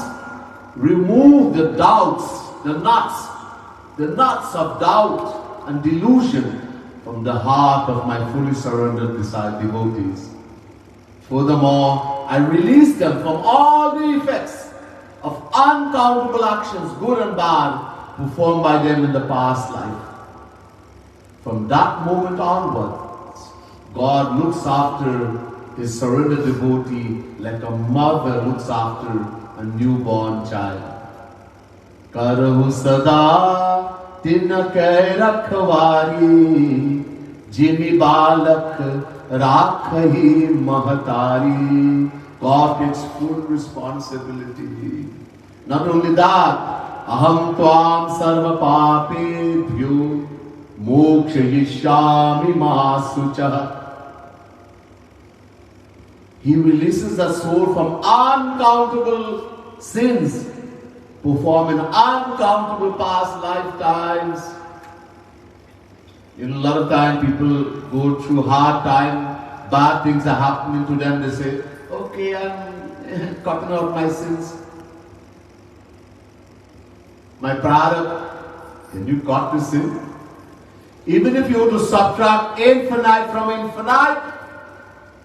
removed the doubts, the nuts of doubt and delusion from the heart of my fully surrendered devotees. Furthermore, I release them from all the effects of uncountable actions, good and bad, performed by them in the past life. From that moment onwards, God looks after His surrendered devotee like a mother looks after a newborn child. Karahu sada tinakay rakhwari jimi balak rakhahi mahatari. God takes full responsibility. Not only that, Aham tvam sarva papebhyo mokshayishyami ma suchah. He releases the soul from uncountable sins performed in uncountable past lifetimes. A lot of time people go through hard time, bad things are happening to them, they say, okay, I'm cutting out my sins. My prarabdha, can you cut the sin? Even if you were to subtract infinite from infinite,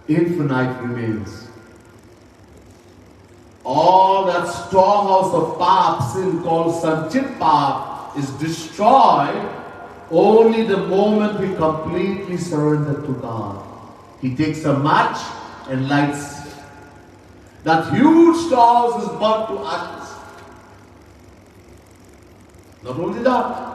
infinite remains. All that storehouse of pap, sin called sanchit pap, is destroyed only the moment we completely surrender to God. He takes a match and lights. That huge storehouse is burnt to ashes. Not only that,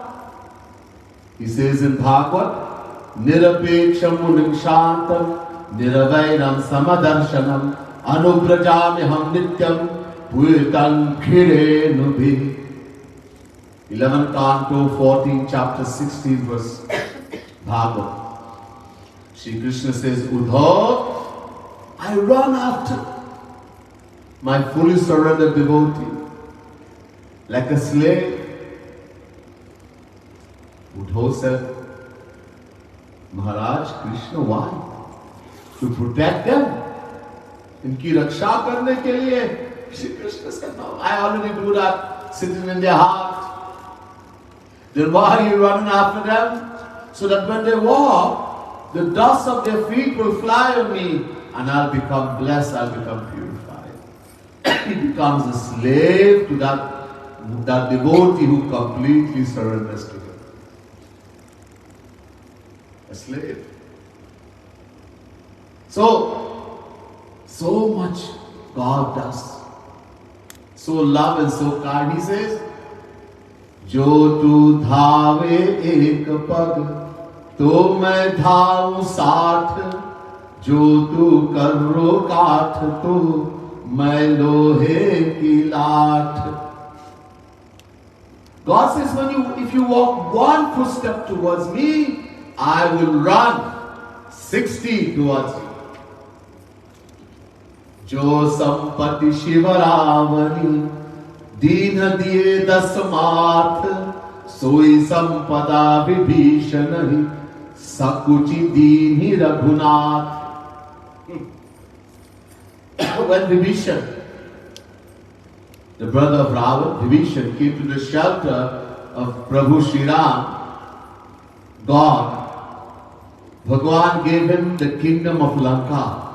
he says in Bhagavad, Nirapeksham munim shantam niravairam samadarshanam anubrajamiham nityam puitam khire nubhi. 11 canto, 14 chapter 16 verse Bhagavad. Shri Krishna says, Uddhav, I run after my fully surrendered devotee, like a slave, Uddhava said, Maharaj, Krishna, why? To protect them. इनकी रक्षा करने के लिए. Shri Krishna said, no, I already do that, sitting in their heart. Then why are you running after them? So that when they walk, the dust of their feet will fly on me, and I'll become blessed, I'll become purified. He becomes a slave to that devotee who completely surrenders to him. A slave. So much God does. So love and so kind. He says, जो तू धावे एक पग तो मैं धाऊं 60, जो तू कर्रो काठ तो मैं लोहे की लाठ. God says, if you walk one footstep towards me, I will run 60 towards you. जो संपत्ति शिवरावनी दीन दिए 10 माथ, सोई संपदा विभीषण ही सकुचि दीन Raghunath. When Vibhishan, the brother of Ravan, Vibhishan, came to the shelter of Prabhu Shri Ram, God, Bhagwan gave him the kingdom of Lanka.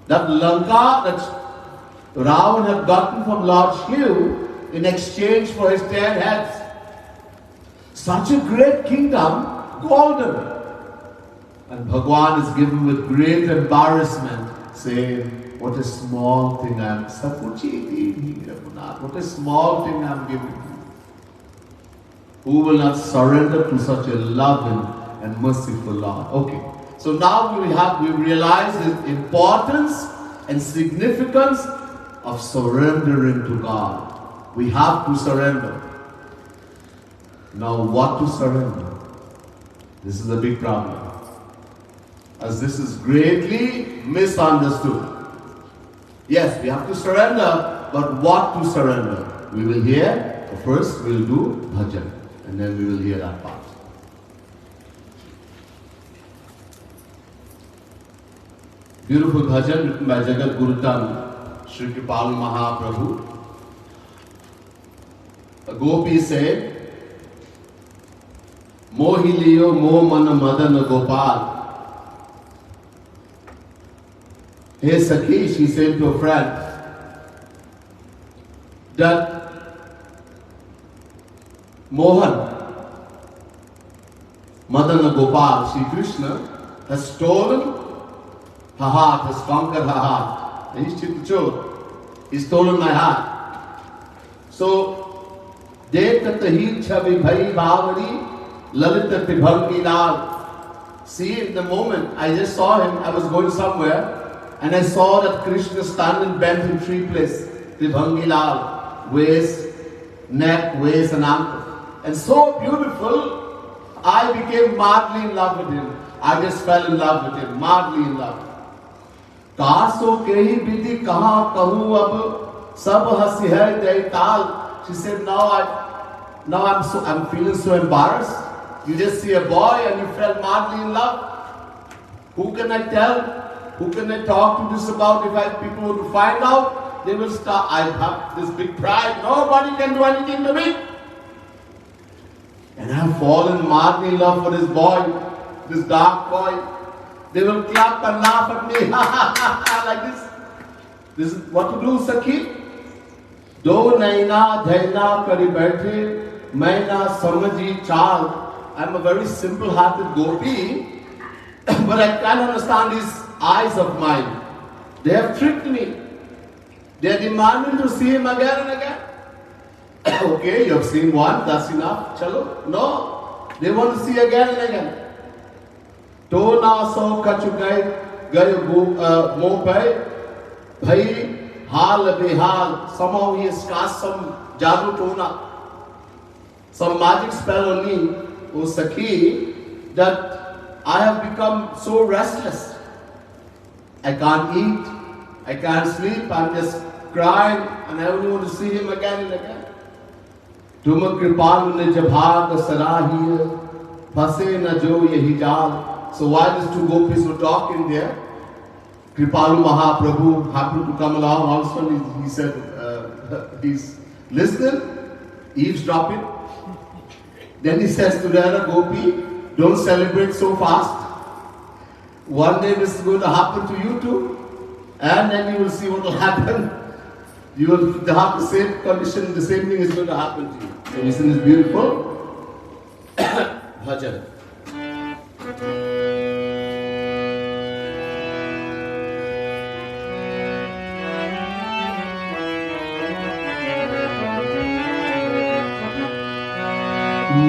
That Lanka that Ravan had gotten from Lord Shiv in exchange for his 10 heads. Such a great kingdom, golden. And Bhagwan is given with great embarrassment, saying, what a small thing I am. What a small thing I am giving you. Who will not surrender to such a loving and merciful Lord? Okay. So now we realize the importance and significance of surrendering to God. We have to surrender. Now what to surrender? This is a big problem, as this is greatly misunderstood. Yes, we have to surrender, but what to surrender? We will hear, first we will do bhajan, and then we will hear that part. Beautiful bhajan written by Jagat Guru Tan, Sri Kripalu Mahaprabhu. A gopi said, Mohi liyo mo man madan gopal. Hey Sakhi, she said to a friend, that Mohan, Madana Gopal, Sri Krishna, has stolen her heart, has conquered her heart. And he's Chittachur. He's stolen my heart. So, Dekatahir Chavi Bhai Bhavani, Lalita Tribhangi Lal. See, in the moment, I just saw him, I was going somewhere, and I saw that Krishna standing bent in 3 places. Tribhangi Lal, waist, neck, waist and ankle. And so beautiful, I became madly in love with him. I just fell in love with him, madly in love. Kaso kehi bidi kaha kahu ab sab hasi hai daital. She said, now I'm feeling so embarrassed. You just see a boy and you fell madly in love. Who can I tell? Who can I talk to this about? If people would find out, they will start. I have this big pride. Nobody can do anything to me. And I have fallen madly in love for this boy, this dark boy. They will clap and laugh at me like this. This is what to do, Sakhi. Do naina dhaina kari baithe, maina samaji chal. I'm a very simple-hearted gopi, but I can't understand these eyes of mine. They have tricked me. They are demanding to see him again and again. Okay, you have seen one, that's enough. Chalo. No, they want to see again and again. To na so kachukai gayo mo pai bhai hal behal. Somehow he has cast some jadoo tona, some magic spell on me, O Sakhi, that I have become so restless. I can't eat, I can't sleep, I'm just crying, and I only want to see him again and again. तुम कृपालु ने जभाग सराहिए फंसे न जो यही जाल. So while these two gopis were talking there, Kripalu Mahaprabhu happened to come along also. He said, he's listening, eavesdropping. Then he says to the other gopi, don't celebrate so fast. One day this is going to happen to you too. And then you will see what will happen. You will have the same condition, the same thing is going to happen to you. So isn't this beautiful? Bhajan.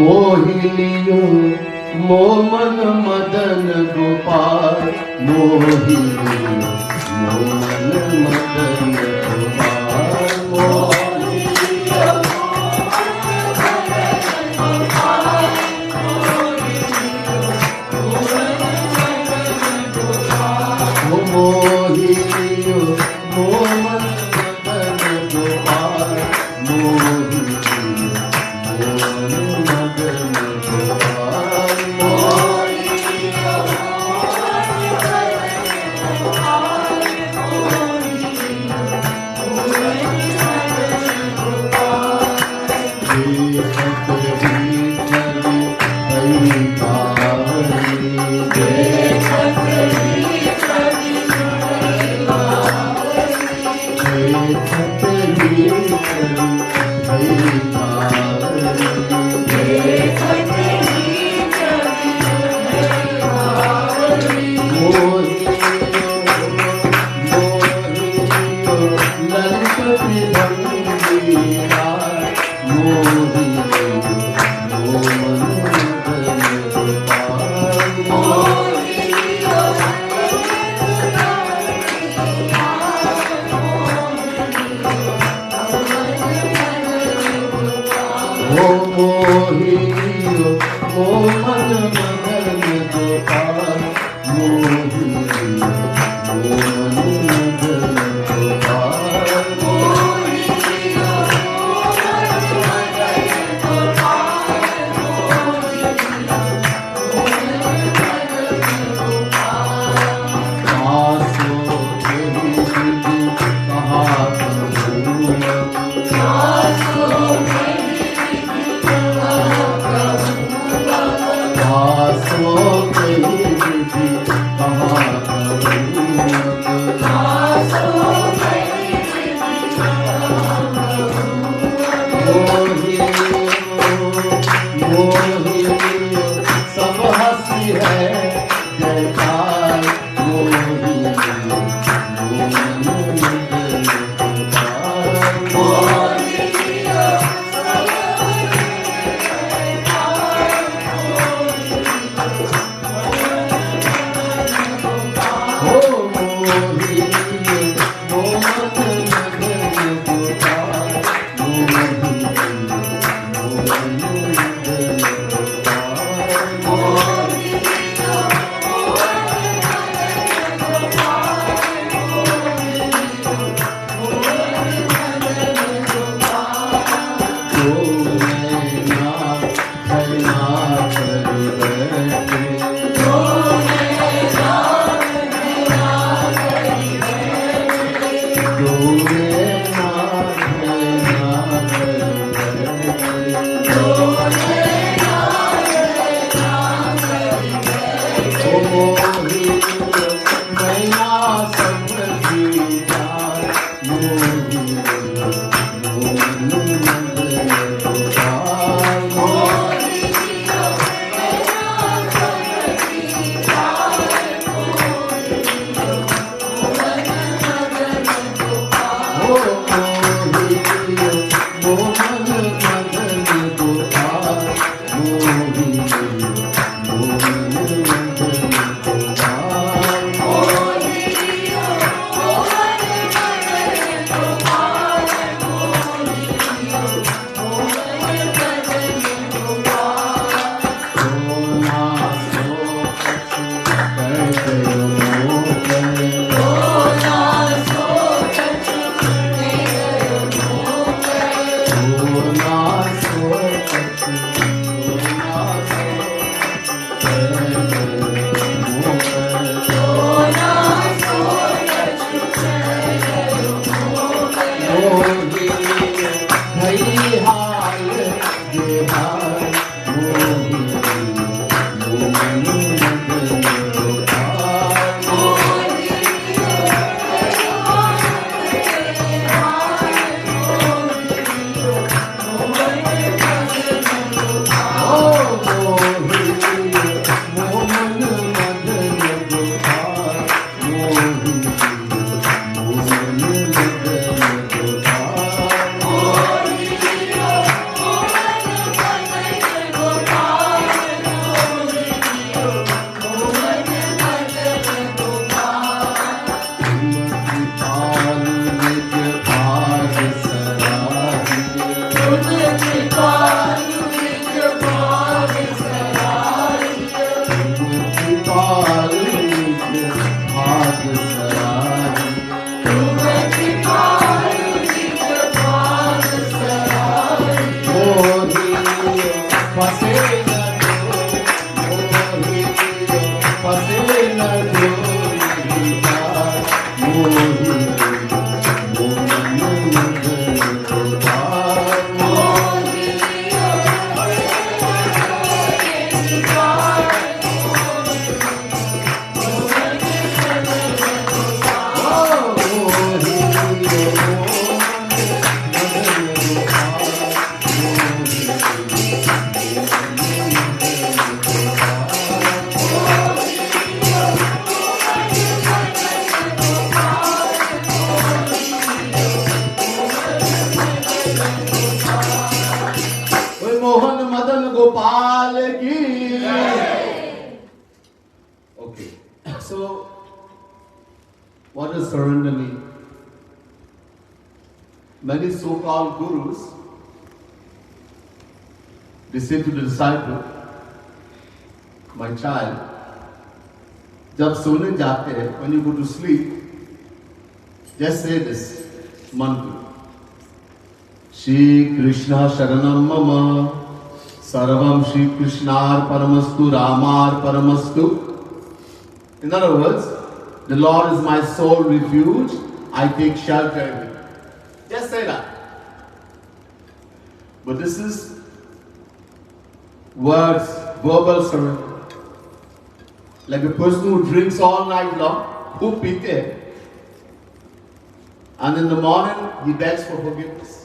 मोहिलियो Moman Madan Gopal मोहिलियो Moman Madan Gopal मोहिलियो मोहिलियो Moman Madan Gopal मोहिलियो Okay, so what does surrender mean? Many so-called gurus, they say to the disciple, my child, jab सोने जाते हैं, when you go to sleep, just say this mantra. Shri Krishna Sharanam Mama Sarvam Shri Krishnar Paramastu Ramar Paramastu. In other words, the Lord is my sole refuge, I take shelter in Him. Just say that. But this is words, verbal surrender. Like a person who drinks all night long, who pite, and in the morning he begs for forgiveness.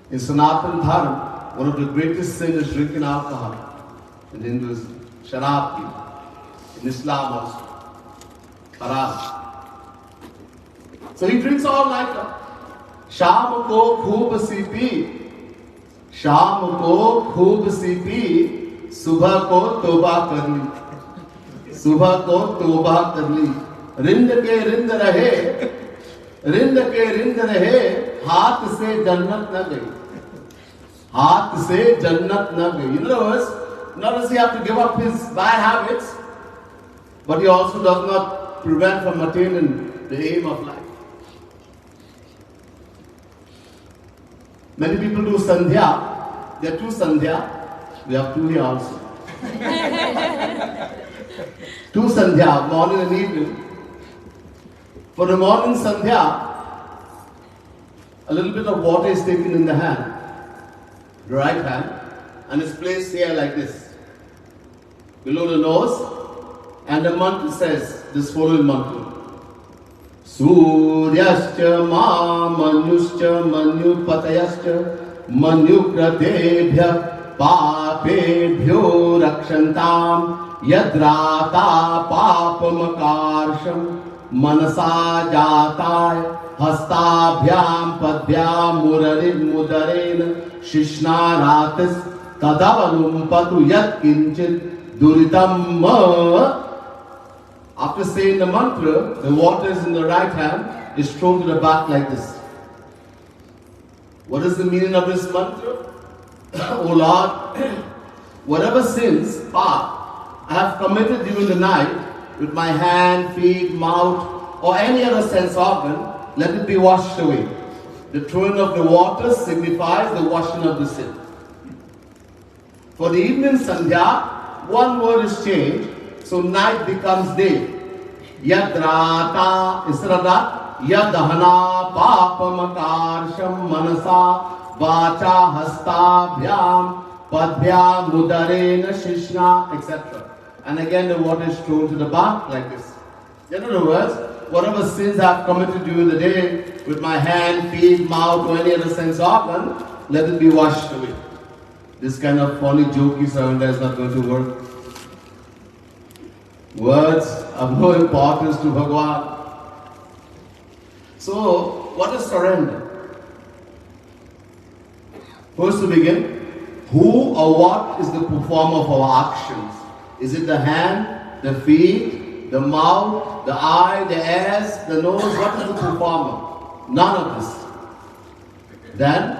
In Sanatan Dharma, one of the greatest sins is drinking alcohol. In Hinduism, sharab. In Islam also, haram. So he drinks all night long. Sham ko khoob si pi, sham ko khoob si pi, subha ko toba kar li, subha ko toba kar li. Rind ke rind rahe, हाथ से जन्नत न गई, हाथ से जन्नत न गई. In other words, not does he have to give up his bad habits, but he also does not prevent from attaining the aim of life. Many people do sandhya. There are two sandhya. We have two here also. Two sandhya, morning and evening. For the morning sandhya, a little bit of water is taken in the hand, the right hand, and it's placed here like this, below the nose, and the mantra says this following mantra. Suryascha ma manyuscha manyupatayascha manyukratebhya papebhyo rakshantam yadrata papamakarsham manasa jataya hastabhyam padbyam murarid mudarein shishnaratis tadavalum patu yat kinchit duritam. After saying the mantra, the water is in the right hand, is thrown to the back like this. What is the meaning of this mantra? O Lord, whatever sins, path, I have committed during the night with my hand, feet, mouth, or any other sense organ, let it be washed away. The throwing of the water signifies the washing of the sin. For the evening sandhya, one word is changed, so night becomes day. Yadrata israda yadhana papamakārsham manasa vacha hastabhyam padbyam mudarena shishna, etc. And again the water is thrown to the back like this. In other words, whatever sins I have committed during the day with my hand, feet, mouth, or any other sense organ, let it be washed away. This kind of funny, jokey surrender is not going to work. Words of no importance to Bhagavan. So, what is surrender? First to begin, who or what is the performer of our actions? Is it the hand, the feet, the mouth, the eye, the ears, the nose? What is the performer? None of this. Then,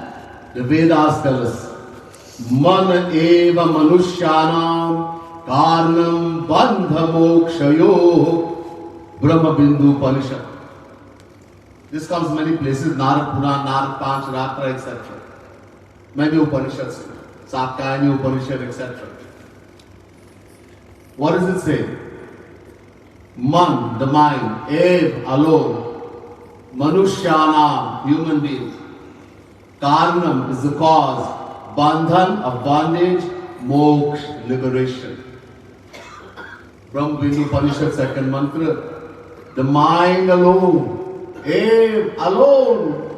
the Vedas tell us, Man eva manushyanam karnam bandha mokshayo Brahma Bindu Upanishad. This comes many places, Narad Puran, Narad Pancharatra, etc. Many Upanishads, Sakyani Upanishad, etc. What does it say? Man, the mind, Ev, alone, Manushyana, human beings. Karnam is the cause, Bandhan of bondage, Moksha, liberation. Brahma Vishnu Upanishad, second mantra. The mind alone, Ev, alone,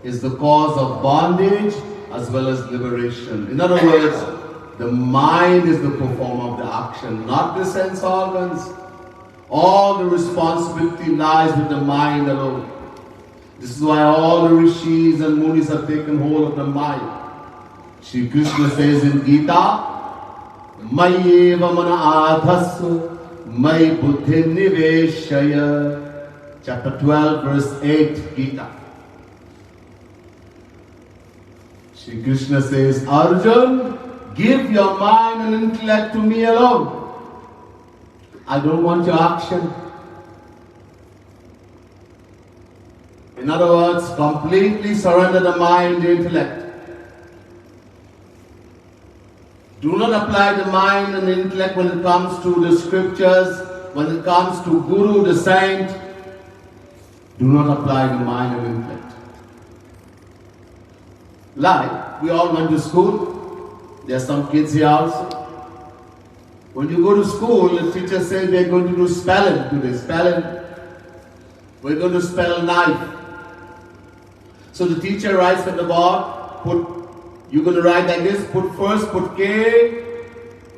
is the cause of bondage as well as liberation. In other words, the mind is the performer of the action, not the sense organs. All the responsibility lies with the mind alone. This is why all the rishis and munis have taken hold of the mind. Shri Krishna says in Gita, Mayeva mana adhasu, may buddhi niveshaya. Chapter 12, verse 8, Gita. Shri Krishna says, Arjun, give your mind and intellect to me alone. I don't want your action. In other words, completely surrender the mind, the intellect. Do not apply the mind and the intellect when it comes to the scriptures, when it comes to Guru, the saint. Do not apply the mind and intellect. Like, we all went to school. There are some kids here also. When you go to school, the teacher says we are going to do spelling today. Spelling. We're going to spell knife. So the teacher writes on the board, you're going to write like this, put K,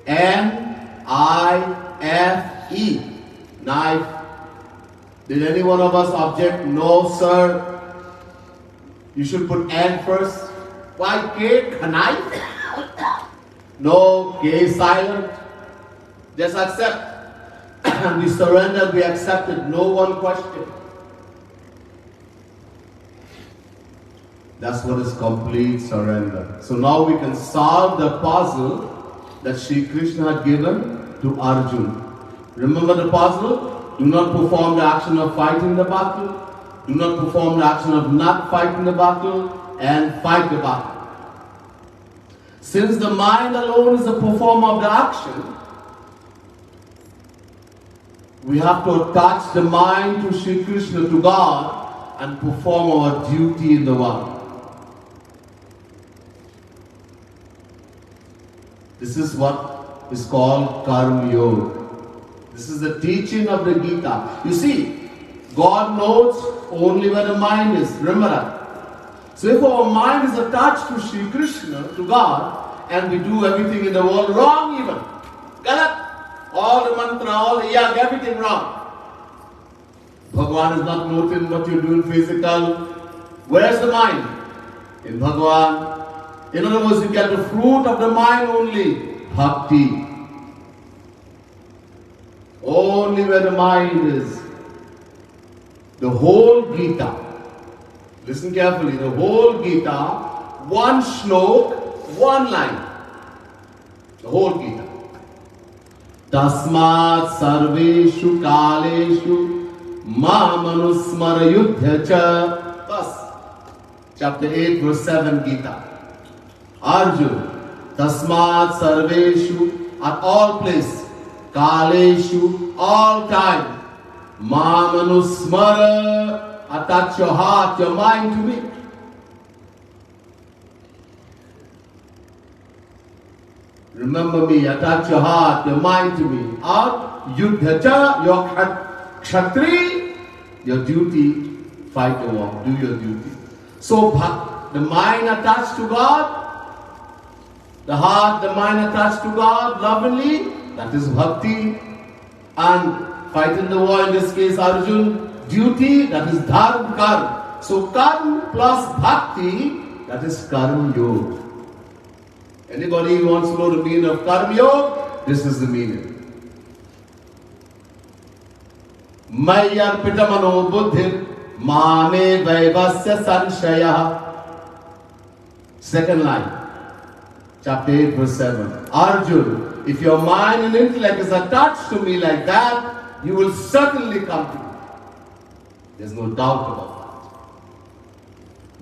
N, I, F, E. Knife. Did any one of us object? No, sir. You should put N first. Why K? Knife? No, K is silent. Just accept. We surrendered, we accepted. No one questioned. That's what is complete surrender. So now we can solve the puzzle that Sri Krishna had given to Arjuna. Remember the puzzle? Do not perform the action of fighting the battle. Do not perform the action of not fighting the battle, and fight the battle. Since the mind alone is the performer of the action, we have to attach the mind to Sri Krishna, to God, and perform our duty in the world. This is what is called Karma Yoga. This is the teaching of the Gita. You see, God knows only where the mind is. Remember that. So if our mind is attached to Sri Krishna, to God, and we do everything in the world wrong even, galat, all the mantra, all the yag, everything wrong. Bhagavan is not noting what you're doing physical. Where's the mind? In Bhagavan. In other words, you get the fruit of the mind only. Bhakti. Only where the mind is. The whole Gita. Listen carefully. The whole Gita, one shlok, one line. The whole Gita. Tasmat sarveshu kaleshu ma manusmara yudhya cha. Bas. Chapter 8, verse 7, Gita. Arjuna, tasmat sarveshu, at all places, kaleshu, all time, ma manusmara, attach your heart, your mind to me. Remember me, attach your heart, your mind to me. Or yudhacha, your kshatri, your duty, fight the war, do your duty. So the mind attached to God, the heart, the mind attached to God lovingly, that is bhakti. And fighting the war, in this case Arjuna, duty, that is dharma, karma. So karma plus bhakti, that is karma yoga. Anybody who wants to know the meaning of karma yoga, this is the meaning. Mayar pitamano buddhir mame vaivasya sanshaya. Second line, chapter 8, verse 7. Arjuna, if your mind and intellect is attached to me like that, you will certainly come to me. There's no doubt about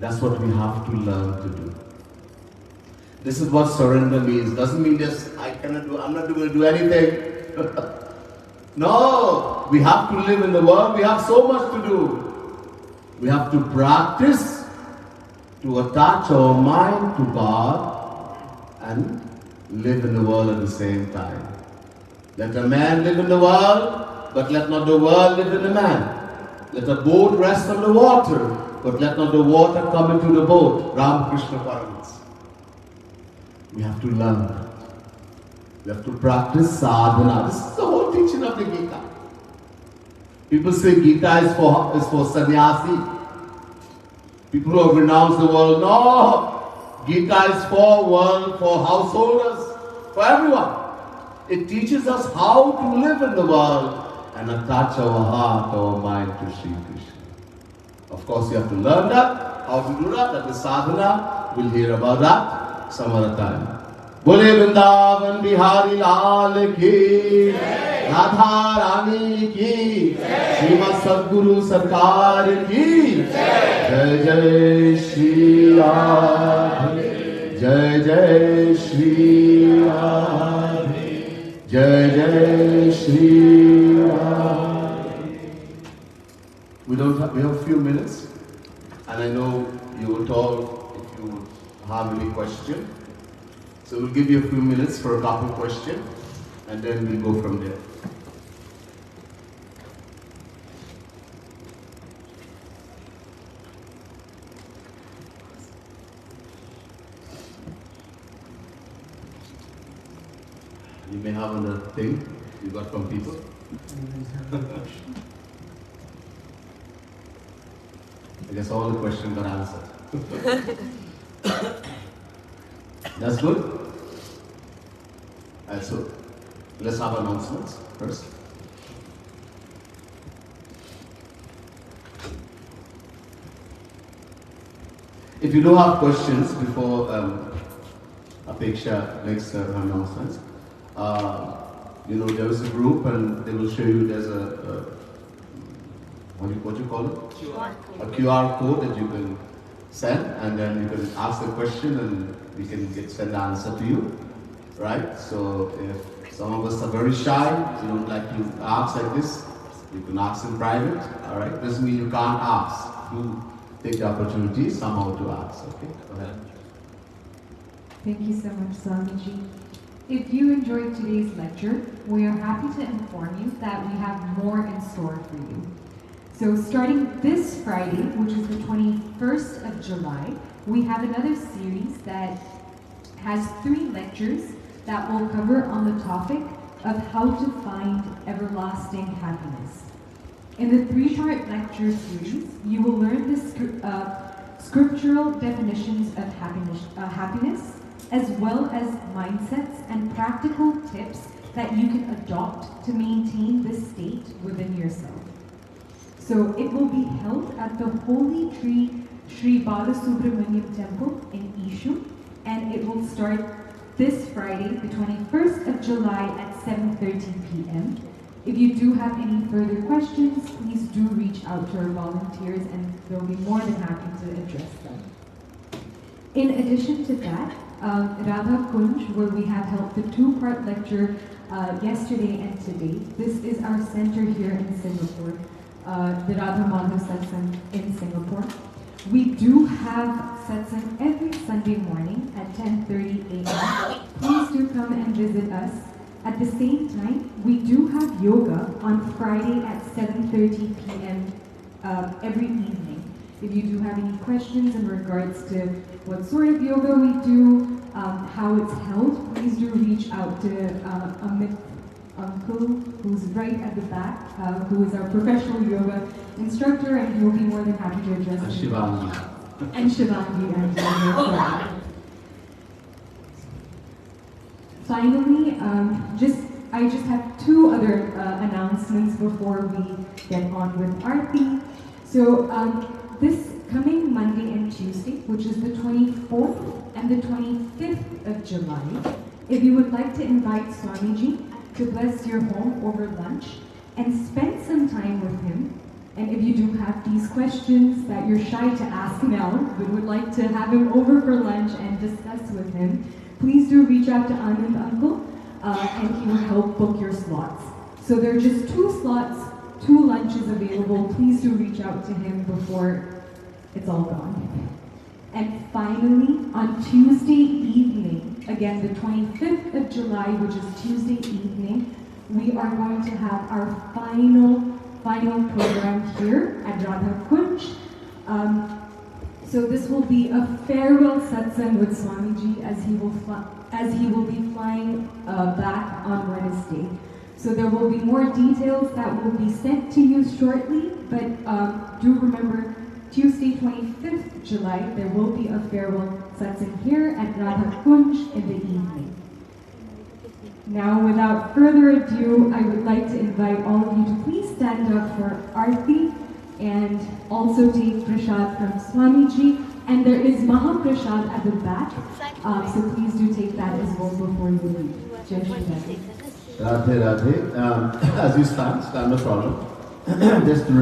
that. That's what we have to learn to do. This is what surrender means. Doesn't mean just I'm not going to do anything. No. We have to live in the world. We have so much to do. We have to practice to attach our mind to God and live in the world at the same time. Let a man live in the world, but let not the world live in the man. Let a boat rest on the water, but let not the water come into the boat. Ramakrishna Paramahansa. We have to learn that. We have to practice sadhana. This is the whole teaching of the Gita. People say Gita is for sannyasi. People who have renounced the world. No! Gita is for householders, for everyone. It teaches us how to live in the world and attach our heart, our mind to Sri Krishna. Of course, you have to learn that, how to do that. That is sadhana. We'll hear about that some other time. Bole Vrindavan Bihari Lal ki, Radha Rani ki, Srimad Sadguru Sarkar ki, Jai Jai Shri Radhe, Jai Jai Shri Radhe, Jai Jai Shri Radhe. We have a few minutes, and I know you were told if you have any question. So we'll give you a few minutes for a couple questions, and then we'll go from there. You may have another thing you got from people. I guess all the questions got answered. That's good. So let's have announcements first. If you do have questions before Apeksha makes her announcements, there is a group and they will show you there's what you call it?
QR code.
A QR code that you can send, and then you can ask the question and we can send the answer to you, right? So if some of us are very shy, you don't like to ask like this, you can ask in private, all right? Doesn't mean you can't ask. Do take the opportunity somehow to ask, okay? Go ahead.
Thank you so much, Swamiji. If you enjoyed today's lecture, we are happy to inform you that we have more in store for you. So starting this Friday, which is the 21st of July, we have another series that has 3 lectures that will cover on the topic of how to find everlasting happiness. In the 3-part lecture series, you will learn the scriptural definitions of happiness, as well as mindsets and practical tips that you can adopt to maintain this state within yourself. So it will be held at the Holy Tree Sri Balasubramaniam Temple in Ishu, and it will start this Friday, the 21st of July at 7:30 p.m. If you do have any further questions, please do reach out to our volunteers and they'll be more than happy to address them. In addition to that, Radha Kunj, where we have held the 2-part lecture yesterday and today, this is our center here in Singapore, the Radha Madhav Satsang in Singapore. We do have satsang every Sunday morning at 10:30 a.m. Please do come and visit us. At the same time, we do have yoga on Friday at 7:30 p.m. Every evening. If you do have any questions in regards to what sort of yoga we do, how it's held, please do reach out to Amit Uncle, who's right at the back, who is our professional yoga instructor, and he will be more than happy to address you. And Shivangi and Shivangi. Finally, I just have 2 other announcements before we get on with Aarti. So this coming Monday and Tuesday, which is the 24th and the 25th of July, if you would like to invite Swamiji to bless your home over lunch and spend some time with him, and if you do have these questions that you're shy to ask now, but would like to have him over for lunch and discuss with him, please do reach out to Anand Uncle and he will help book your slots. So there are just 2 slots 2 lunches available. Please do reach out to him before it's all gone. And finally, on Tuesday evening, again the 25th of July, which is Tuesday evening, we are going to have our final program here at Radha Kunj. So this will be a farewell satsang with Swamiji as he will be flying back on Wednesday. So there will be more details that will be sent to you shortly, but do remember Tuesday 25th July, there will be a farewell satsang here at Radha Kunj in the evening. Now, without further ado, I would like to invite all of you to please stand up for Aarti and also take prasad from Swamiji. And there is Mahaprasad at the back, so please do take that as well before you leave. Jai Shri Radhe.
Radhe Radhe. As you stand no problem. Just to